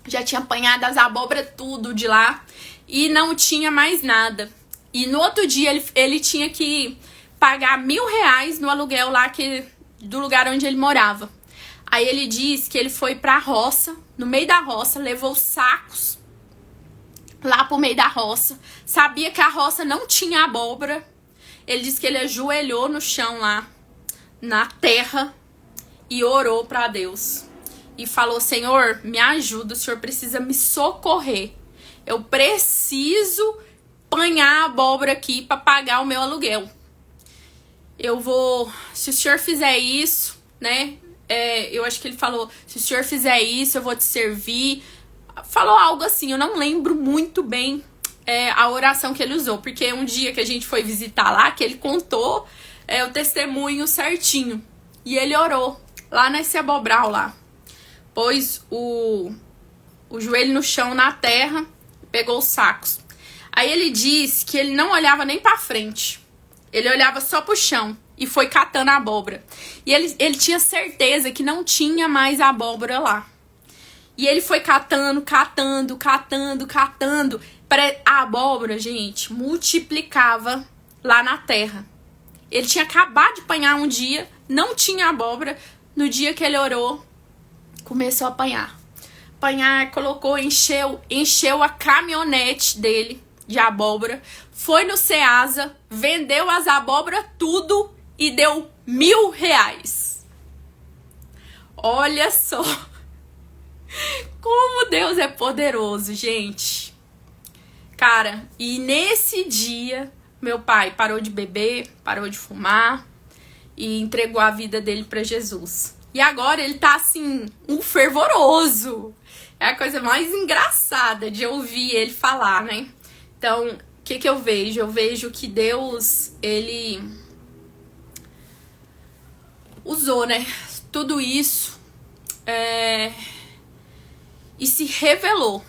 Já tinha apanhado as abóboras tudo de lá. E não tinha mais nada. E no outro dia ele tinha que pagar R$1.000 no aluguel lá do lugar onde ele morava. Aí ele disse que ele foi pra roça, no meio da roça, levou sacos lá pro meio da roça. Sabia que a roça não tinha abóbora. Ele disse que ele ajoelhou no chão lá, na terra, e orou pra Deus. E falou: Senhor, me ajuda, o Senhor precisa me socorrer. Eu preciso apanhar a abóbora aqui pra pagar o meu aluguel. Eu vou... Se o Senhor fizer isso, né? Eu acho que ele falou: se o Senhor fizer isso, eu vou te servir. Falou algo assim, eu não lembro muito bem a oração que ele usou. Porque um dia que a gente foi visitar lá, que ele contou o testemunho certinho. E ele orou lá nesse abobral lá. Pôs o joelho no chão, na terra, pegou os sacos. Aí ele disse que ele não olhava nem pra frente. Ele olhava só pro chão e foi catando a abóbora. E ele tinha certeza que não tinha mais abóbora lá. E ele foi catando. A abóbora, gente, multiplicava lá na terra. Ele tinha acabado de apanhar um dia, não tinha abóbora. No dia que ele orou, começou a apanhar. Colocou, encheu a caminhonete dele de abóbora. Foi no Ceasa, vendeu as abóboras tudo e deu R$1.000. Olha só como Deus é poderoso, gente. Cara, e nesse dia, meu pai parou de beber, parou de fumar e entregou a vida dele pra Jesus. E agora ele tá assim, um fervoroso. É a coisa mais engraçada de ouvir ele falar, né? Então, o que eu vejo? Eu vejo que Deus, ele usou, né, tudo isso e se revelou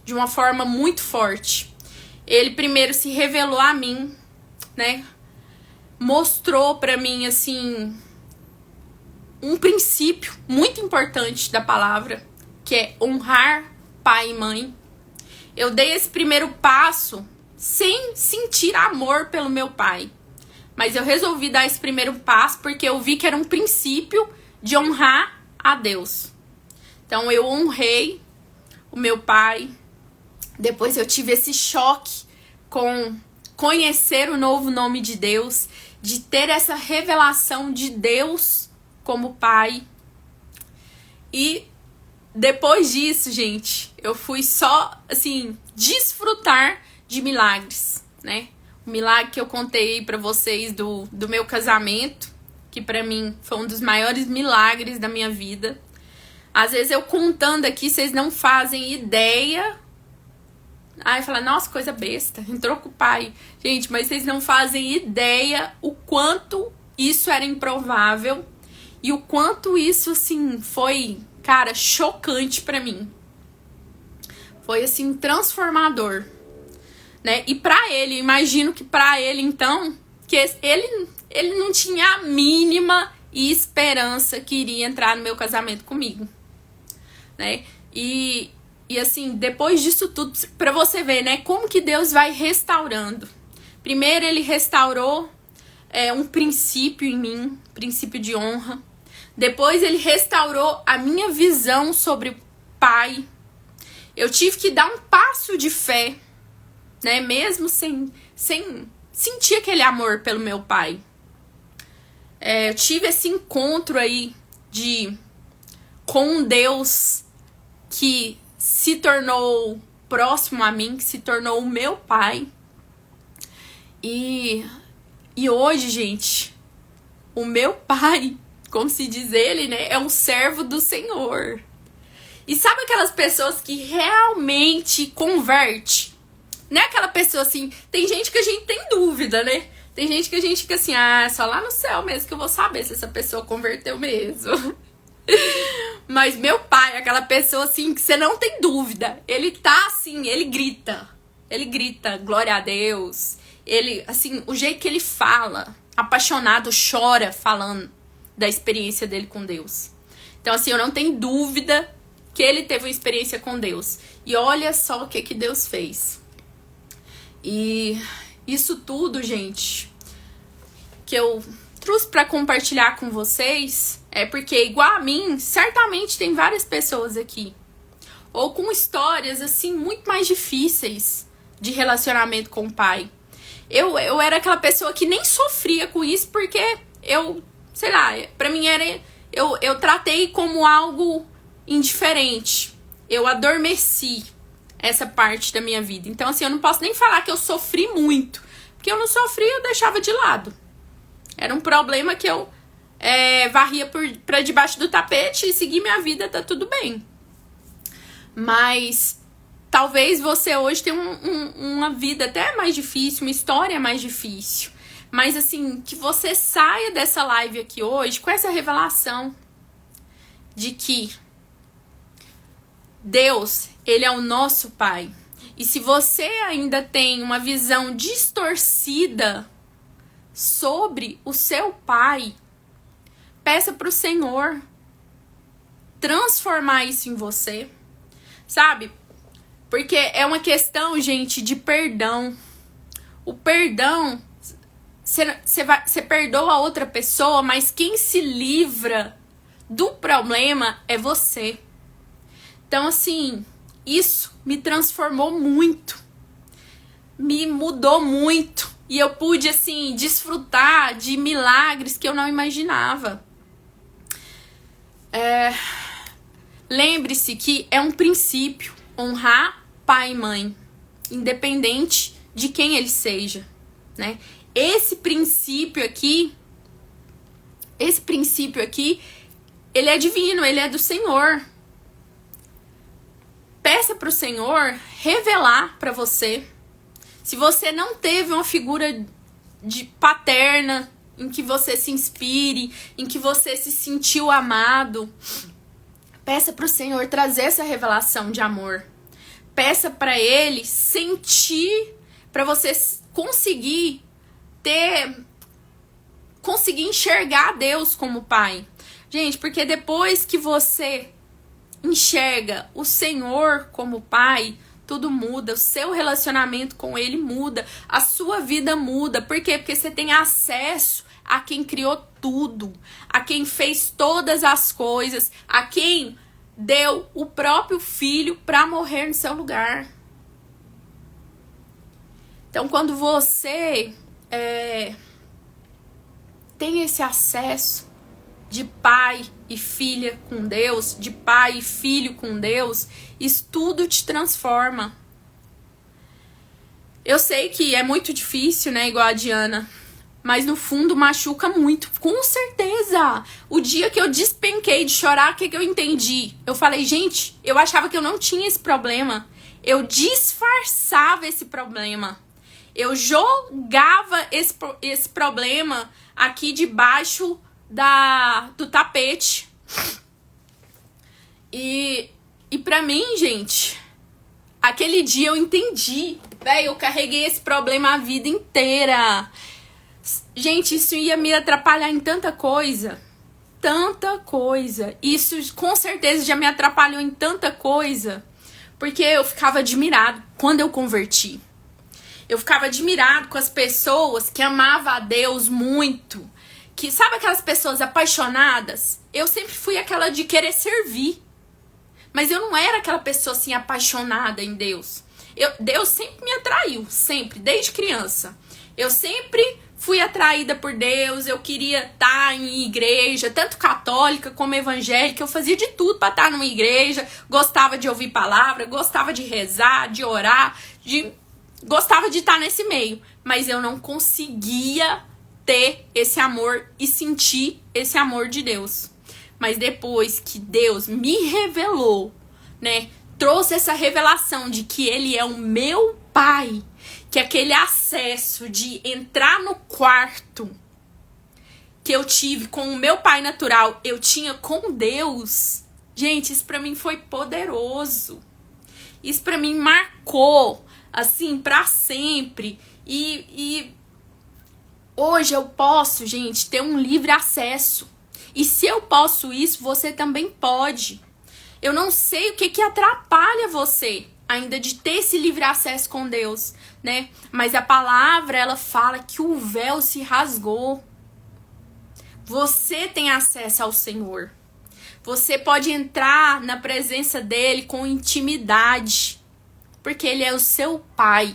de uma forma muito forte. Ele primeiro se revelou a mim, né? Mostrou pra mim, assim, um princípio muito importante da palavra, que é honrar pai e mãe. Eu dei esse primeiro passo sem sentir amor pelo meu pai. Mas eu resolvi dar esse primeiro passo porque eu vi que era um princípio de honrar a Deus. Então eu honrei o meu pai. Depois eu tive esse choque com conhecer o novo nome de Deus, de ter essa revelação de Deus como pai. E depois disso, gente, eu fui só, assim, desfrutar de milagres, né? O milagre que eu contei pra vocês do meu casamento, que pra mim foi um dos maiores milagres da minha vida. Às vezes eu contando aqui, vocês não fazem ideia. Aí fala, nossa, coisa besta, entrou com o pai. Gente, mas vocês não fazem ideia o quanto isso era improvável e o quanto isso, assim, foi, cara, chocante pra mim. Foi, assim, transformador, né? E pra ele, imagino que pra ele, então, que ele não tinha a mínima esperança que iria entrar no meu casamento comigo, né? E assim, depois disso tudo, pra você ver, né, como que Deus vai restaurando. Primeiro ele restaurou um princípio em mim, princípio de honra. Depois ele restaurou a minha visão sobre pai. Eu tive que dar um passo de fé, né? Mesmo sem sentir aquele amor pelo meu pai. Eu tive esse encontro aí com um Deus que se tornou próximo a mim, que se tornou o meu pai. E hoje, gente, o meu pai, como se diz ele, né, é um servo do Senhor. E sabe aquelas pessoas que realmente converte? Não é aquela pessoa assim, tem gente que a gente tem dúvida, né? Tem gente que a gente fica assim, é só lá no céu mesmo que eu vou saber se essa pessoa converteu mesmo. Mas meu pai é aquela pessoa assim que você não tem dúvida. Ele tá assim, ele grita, glória a Deus. Ele, assim, o jeito que ele fala, apaixonado, chora falando da experiência dele com Deus. Então assim, eu não tenho dúvida que ele teve uma experiência com Deus. E olha só o que Deus fez. E isso tudo, gente, que eu trouxe para compartilhar com vocês, é porque, igual a mim, certamente tem várias pessoas aqui, ou com histórias, assim, muito mais difíceis de relacionamento com o pai. Eu era aquela pessoa que nem sofria com isso, porque eu, sei lá, pra mim era... Eu tratei como algo indiferente. Eu adormeci essa parte da minha vida. Então, assim, eu não posso nem falar que eu sofri muito. Porque eu não sofri, eu deixava de lado. Era um problema que eu varria pra debaixo do tapete e segui minha vida, tá tudo bem. Mas talvez você hoje tenha uma vida até mais difícil, uma história mais difícil. Mas, assim, que você saia dessa live aqui hoje com essa revelação de que Deus, ele é o nosso pai. E se você ainda tem uma visão distorcida sobre o seu pai, peça para o Senhor transformar isso em você, sabe? Porque é uma questão, gente, de perdão. O perdão, você perdoa a outra pessoa, mas quem se livra do problema é você. Então, assim, isso me transformou muito, me mudou muito. E eu pude, assim, desfrutar de milagres que eu não imaginava. Lembre-se que é um princípio honrar pai e mãe, independente de quem ele seja, né? Esse princípio aqui, ele é divino, ele é do Senhor. Peça para o Senhor revelar para você. Se você não teve uma figura paterna em que você se inspire, em que você se sentiu amado, peça para o Senhor trazer essa revelação de amor. Peça para Ele sentir, para você conseguir enxergar Deus como Pai. Gente, porque depois que você enxerga o Senhor como Pai, tudo muda, o seu relacionamento com Ele muda, a sua vida muda. Por quê? Porque você tem acesso a quem criou tudo, a quem fez todas as coisas, a quem deu o próprio Filho para morrer no seu lugar. Então, quando você tem esse acesso de pai e filha com Deus, de pai e filho com Deus, isso tudo te transforma. Eu sei que é muito difícil, né, igual a Diana, mas no fundo machuca muito, com certeza. O dia que eu despenquei de chorar, o que eu entendi? Eu falei, gente, eu achava que eu não tinha esse problema. Eu disfarçava esse problema. Eu jogava esse problema aqui debaixo do tapete. E pra mim, gente, aquele dia eu entendi. Véi, eu carreguei esse problema a vida inteira. Gente, isso ia me atrapalhar em tanta coisa. Tanta coisa. Isso com certeza já me atrapalhou em tanta coisa. Porque eu ficava admirado quando eu converti. Eu ficava admirado com as pessoas que amavam a Deus muito. Que, sabe aquelas pessoas apaixonadas? Eu sempre fui aquela de querer servir. Mas eu não era aquela pessoa assim apaixonada em Deus. Deus sempre me atraiu, sempre, desde criança. Eu sempre fui atraída por Deus, eu queria estar em igreja, tanto católica como evangélica, eu fazia de tudo para estar numa igreja, gostava de ouvir palavra, gostava de rezar, de orar, gostava de estar nesse meio, mas eu não conseguia ter esse amor e sentir esse amor de Deus. Mas depois que Deus me revelou, né, trouxe essa revelação de que Ele é o meu Pai, que aquele acesso de entrar no quarto que eu tive com o meu pai natural, eu tinha com Deus. Gente, isso pra mim foi poderoso. Isso pra mim marcou, assim, pra sempre. E hoje eu posso, gente, ter um livre acesso. E se eu posso isso, você também pode. Eu não sei o que atrapalha você ainda de ter esse livre acesso com Deus, né? Mas a palavra, ela fala que o véu se rasgou. Você tem acesso ao Senhor. Você pode entrar na presença dele com intimidade, porque ele é o seu Pai.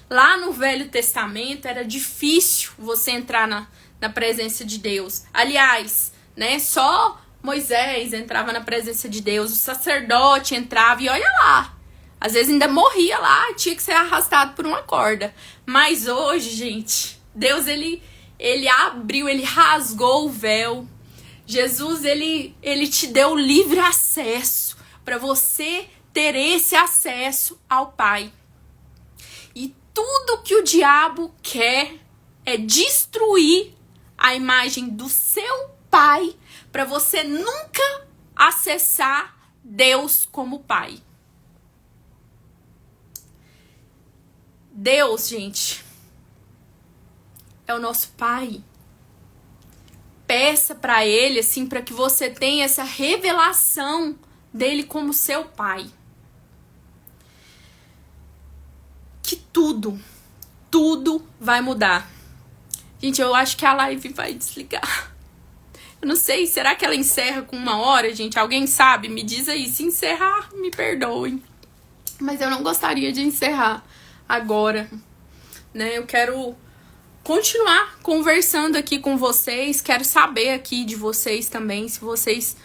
Lá no Velho Testamento era difícil você entrar na presença de Deus. Aliás, né, só Moisés entrava na presença de Deus, o sacerdote entrava e olha lá. Às vezes ainda morria lá, tinha que ser arrastado por uma corda. Mas hoje, gente, Deus, ele abriu, ele rasgou o véu. Jesus, ele te deu livre acesso para você ter esse acesso ao Pai. E tudo que o diabo quer é destruir a imagem do seu Pai para você nunca acessar Deus como Pai. Deus, gente, é o nosso Pai. Peça para Ele, assim, para que você tenha essa revelação dele como seu Pai. Que tudo vai mudar. Gente, eu acho que a live vai desligar. Eu não sei, será que ela encerra com 1 hora, gente? Alguém sabe? Me diz aí. Se encerrar, me perdoem. Mas eu não gostaria de encerrar agora, né? Eu quero continuar conversando aqui com vocês. Quero saber aqui de vocês também, se vocês...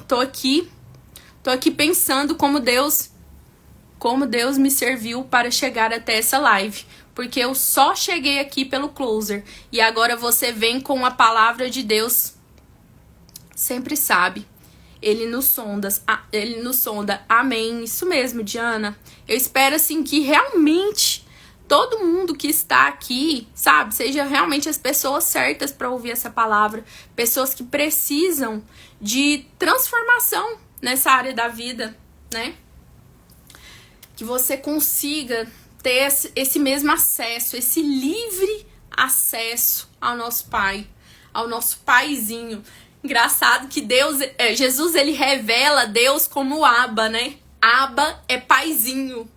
tô aqui pensando como Deus me serviu para chegar até essa live. Porque eu só cheguei aqui pelo closer. E agora você vem com a palavra de Deus. Sempre sabe. Ele nos sonda. Amém. Isso mesmo, Diana. Eu espero, assim, que realmente todo mundo que está aqui, sabe, seja realmente as pessoas certas para ouvir essa palavra. Pessoas que precisam de transformação nessa área da vida, né? Que você consiga ter esse mesmo acesso, esse livre acesso ao nosso Pai, ao nosso Paizinho. Engraçado que Jesus, ele revela Deus como Abba, né? Abba é paizinho.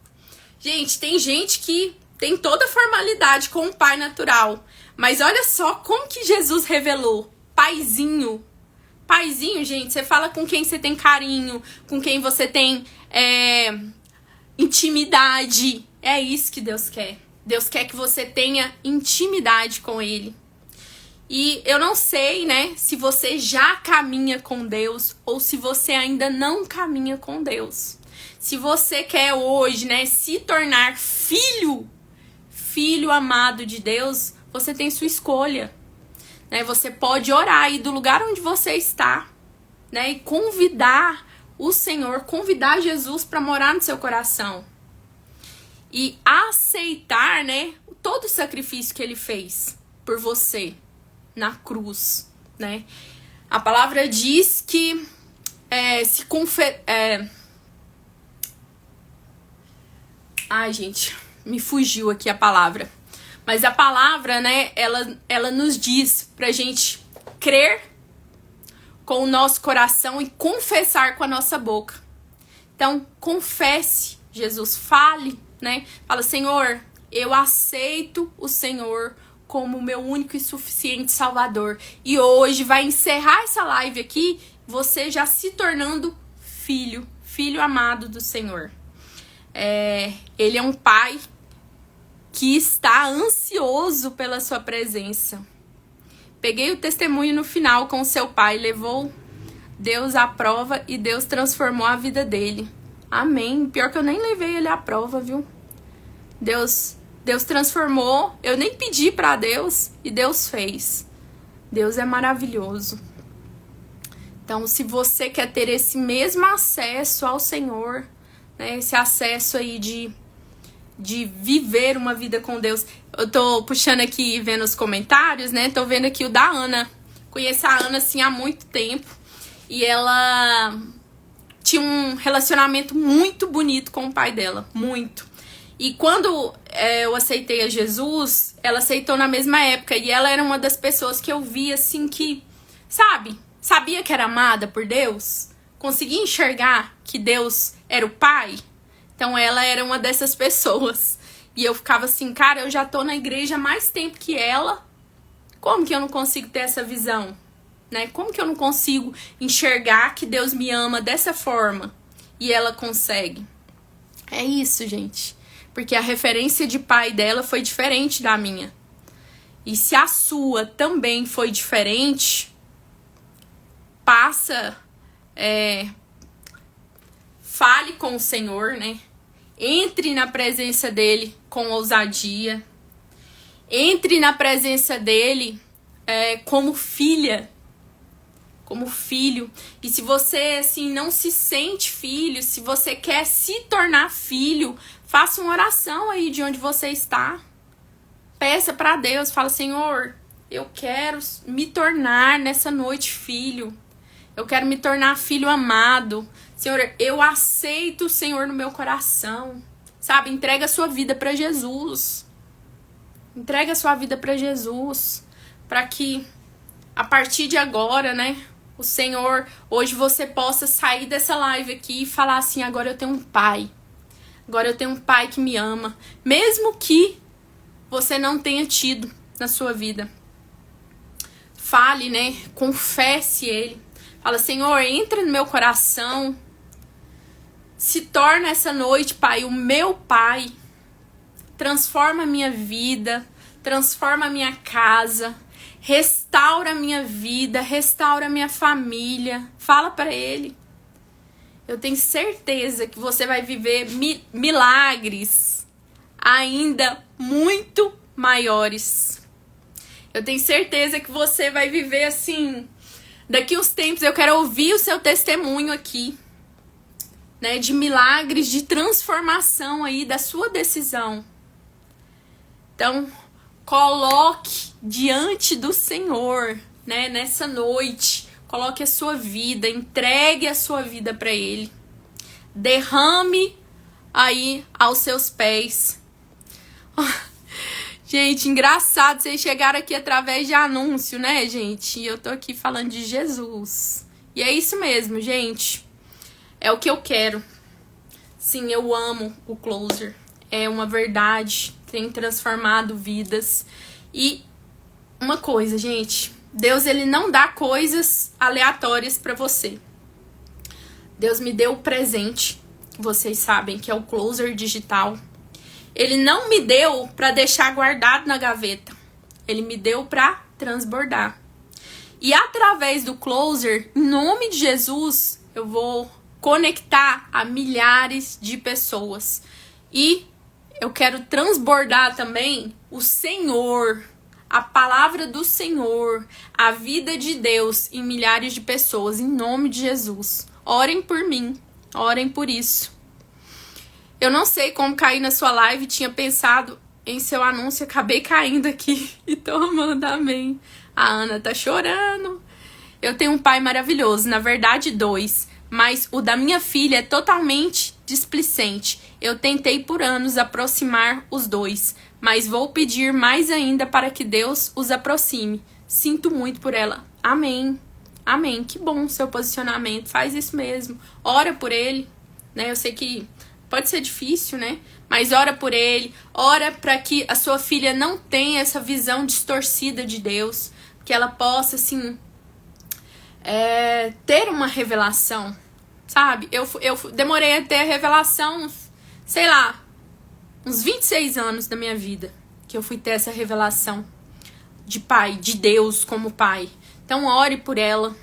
Gente, tem gente que tem toda a formalidade com o pai natural. Mas olha só como que Jesus revelou. Paizinho. Paizinho, gente, você fala com quem você tem carinho, com quem você tem intimidade. É isso que Deus quer. Deus quer que você tenha intimidade com Ele. E eu não sei, né, se você já caminha com Deus ou se você ainda não caminha com Deus. Se você quer hoje, né, se tornar filho amado de Deus, você tem sua escolha. Né? Você pode orar aí do lugar onde você está, né, e convidar o Senhor, convidar Jesus para morar no seu coração. E aceitar, né, todo o sacrifício que Ele fez por você na cruz, né? A palavra diz que Ai, gente, me fugiu aqui a palavra. Mas a palavra, né, ela nos diz pra gente crer com o nosso coração e confessar com a nossa boca. Então, confesse, Jesus, fale, né? Fala, Senhor, eu aceito o Senhor como meu único e suficiente Salvador. E hoje vai encerrar essa live aqui você já se tornando filho amado do Senhor. Ele é um pai que está ansioso pela sua presença. Peguei o testemunho no final com o seu pai, levou Deus à prova e Deus transformou a vida dele. Amém. Pior que eu nem levei ele à prova, viu? Deus transformou. Eu nem pedi para Deus e Deus fez. Deus é maravilhoso. Então, se você quer ter esse mesmo acesso ao Senhor, né, esse acesso aí de viver uma vida com Deus. Eu tô puxando aqui, vendo os comentários, né? Tô vendo aqui o da Ana. Conheço a Ana, assim, há muito tempo. E ela tinha um relacionamento muito bonito com o pai dela. Muito. E quando eu aceitei a Jesus, ela aceitou na mesma época. E ela era uma das pessoas que eu via, assim, que, sabia que era amada por Deus. Conseguia enxergar que Deus era o pai. Então ela era uma dessas pessoas. E eu ficava assim, cara, eu já tô na igreja há mais tempo que ela. Como que eu não consigo ter essa visão? Né? Como que eu não consigo enxergar que Deus me ama dessa forma? E ela consegue. É isso, gente. Porque a referência de pai dela foi diferente da minha. E se a sua também foi diferente, fale com o Senhor, né? Entre na presença dele com ousadia. Entre na presença dele como filha. Como filho. E se você, assim, não se sente filho, se você quer se tornar filho, faça uma oração aí de onde você está. Peça para Deus. Fala, Senhor, eu quero me tornar nessa noite filho. Eu quero me tornar filho amado. Senhor, eu aceito o Senhor no meu coração. Sabe? Entrega a sua vida para Jesus. Entrega a sua vida para Jesus. Para que, a partir de agora, né? O Senhor, hoje você possa sair dessa live aqui e falar assim, agora eu tenho um pai. Agora eu tenho um pai que me ama. Mesmo que você não tenha tido na sua vida. Fale, né? Confesse ele. Fala, Senhor, entra no meu coração. Se torna essa noite, Pai, o meu Pai. Transforma a minha vida. Transforma a minha casa. Restaura a minha vida. Restaura a minha família. Fala para Ele. Eu tenho certeza que você vai viver milagres ainda muito maiores. Eu tenho certeza que você vai viver assim... Daqui uns tempos eu quero ouvir o seu testemunho aqui, né, de milagres, de transformação aí da sua decisão. Então, coloque diante do Senhor, né, nessa noite, coloque a sua vida, entregue a sua vida para Ele. Derrame aí aos seus pés. Gente, engraçado, vocês chegaram aqui através de anúncio, né, gente? E eu tô aqui falando de Jesus. E é isso mesmo, gente. É o que eu quero. Sim, eu amo o Closer. É uma verdade. Tem transformado vidas. E uma coisa, gente. Deus, ele não dá coisas aleatórias pra você. Deus me deu o presente. Vocês sabem que é o Closer digital. Ele não me deu para deixar guardado na gaveta. Ele me deu para transbordar. E através do Closer, em nome de Jesus, eu vou conectar a milhares de pessoas. E eu quero transbordar também o Senhor, a palavra do Senhor, a vida de Deus em milhares de pessoas, em nome de Jesus. Orem por mim, orem por isso. Eu não sei como cair na sua live, tinha pensado em seu anúncio, acabei caindo aqui e tô amando, amém. A Ana tá chorando. Eu tenho um pai maravilhoso, na verdade 2, mas o da minha filha é totalmente displicente. Eu tentei por anos aproximar os dois, mas vou pedir mais ainda para que Deus os aproxime. Sinto muito por ela. Amém. Amém. Que bom seu posicionamento. Faz isso mesmo. Ora por ele, né? Eu sei que pode ser difícil, né? Mas ora por ele. Ora para que a sua filha não tenha essa visão distorcida de Deus. Que ela possa, assim, ter uma revelação, sabe? Eu demorei a ter a revelação, sei lá, uns 26 anos da minha vida, que eu fui ter essa revelação de pai, de Deus como pai. Então, ore por ela.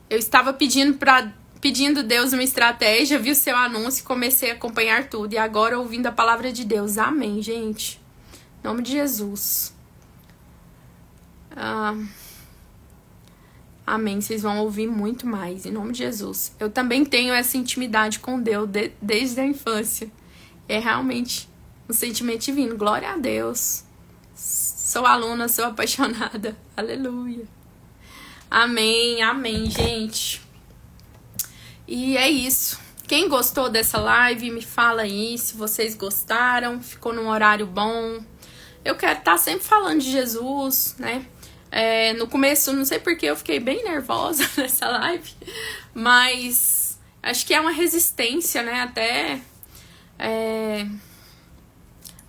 Eu estava pedindo Deus uma estratégia, vi o seu anúncio e comecei a acompanhar tudo. E agora ouvindo a palavra de Deus. Amém, gente. Em nome de Jesus. Amém. Vocês vão ouvir muito mais, em nome de Jesus. Eu também tenho essa intimidade com Deus desde a infância. É realmente um sentimento divino. Glória a Deus. Sou aluna, sou apaixonada. Aleluia. Amém, amém, gente. E é isso. Quem gostou dessa live, me fala aí se vocês gostaram. Ficou num horário bom. Eu quero estar sempre falando de Jesus, né? No começo, não sei porque eu fiquei bem nervosa nessa live, mas acho que é uma resistência, né? Até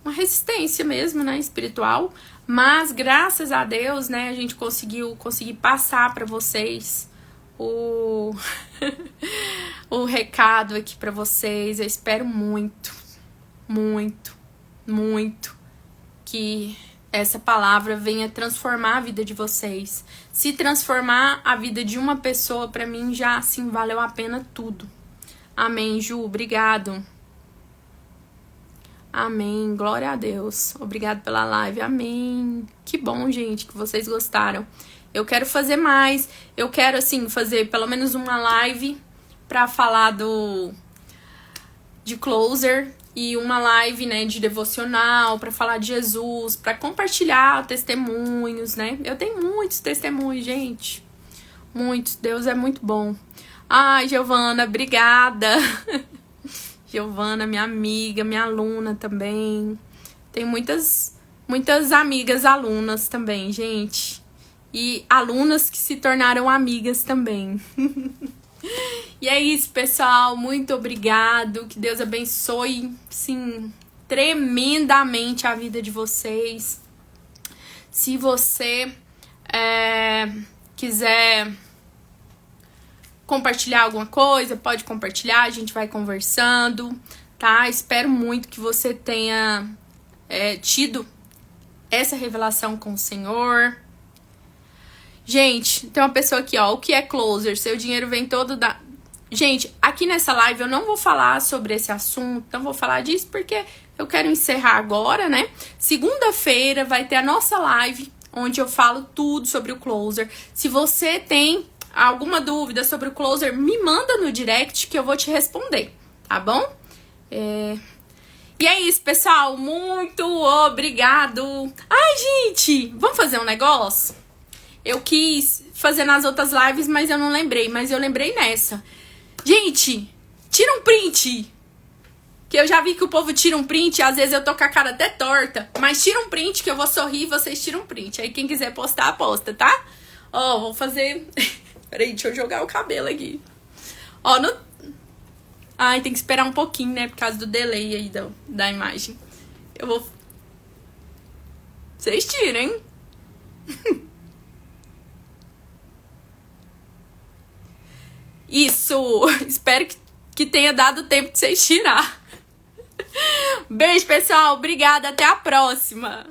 uma resistência mesmo, né? Espiritual. Mas graças a Deus, né? A gente consegui passar para vocês o recado aqui para vocês. Eu espero muito, muito, muito que essa palavra venha transformar a vida de vocês. Se transformar a vida de uma pessoa, pra mim já assim valeu a pena tudo. Amém, Ju, obrigado. Amém, glória a Deus. Obrigado pela live, amém. Que bom, gente, que vocês gostaram. Eu quero fazer mais. Eu quero, assim, fazer pelo menos uma live pra falar de closer. E uma live, né, de devocional, pra falar de Jesus, pra compartilhar testemunhos, né? Eu tenho muitos testemunhos, gente. Muitos. Deus é muito bom. Ai, Giovana, obrigada. Giovana, minha amiga, minha aluna também. Tem muitas amigas alunas também, gente. E alunas que se tornaram amigas também. E é isso, pessoal. Muito obrigado. Que Deus abençoe, sim, tremendamente a vida de vocês. Se você quiser compartilhar alguma coisa, pode compartilhar. A gente vai conversando, tá? Espero muito que você tenha tido essa revelação com o Senhor. Gente, tem uma pessoa aqui, ó. O que é closer? Seu dinheiro vem todo da... Gente, aqui nessa live eu não vou falar sobre esse assunto, não vou falar disso porque eu quero encerrar agora, né? Segunda-feira vai ter a nossa live, onde eu falo tudo sobre o closer. Se você tem alguma dúvida sobre o closer, me manda no direct que eu vou te responder, tá bom? E é isso, pessoal. Muito obrigado. Ai, gente, vamos fazer um negócio? Eu quis fazer nas outras lives, mas eu não lembrei. Mas eu lembrei nessa. Gente, tira um print. Que eu já vi que o povo tira um print. Às vezes eu tô com a cara até torta. Mas tira um print que eu vou sorrir e vocês tiram um print. Aí quem quiser postar, posta, tá? Ó, vou fazer... Peraí, deixa eu jogar o cabelo aqui. Ó, Ai, tem que esperar um pouquinho, né? Por causa do delay aí da imagem. Eu vou... Vocês tiram, hein? Isso! Espero que tenha dado tempo de vocês tirar. Beijo, pessoal. Obrigada. Até a próxima.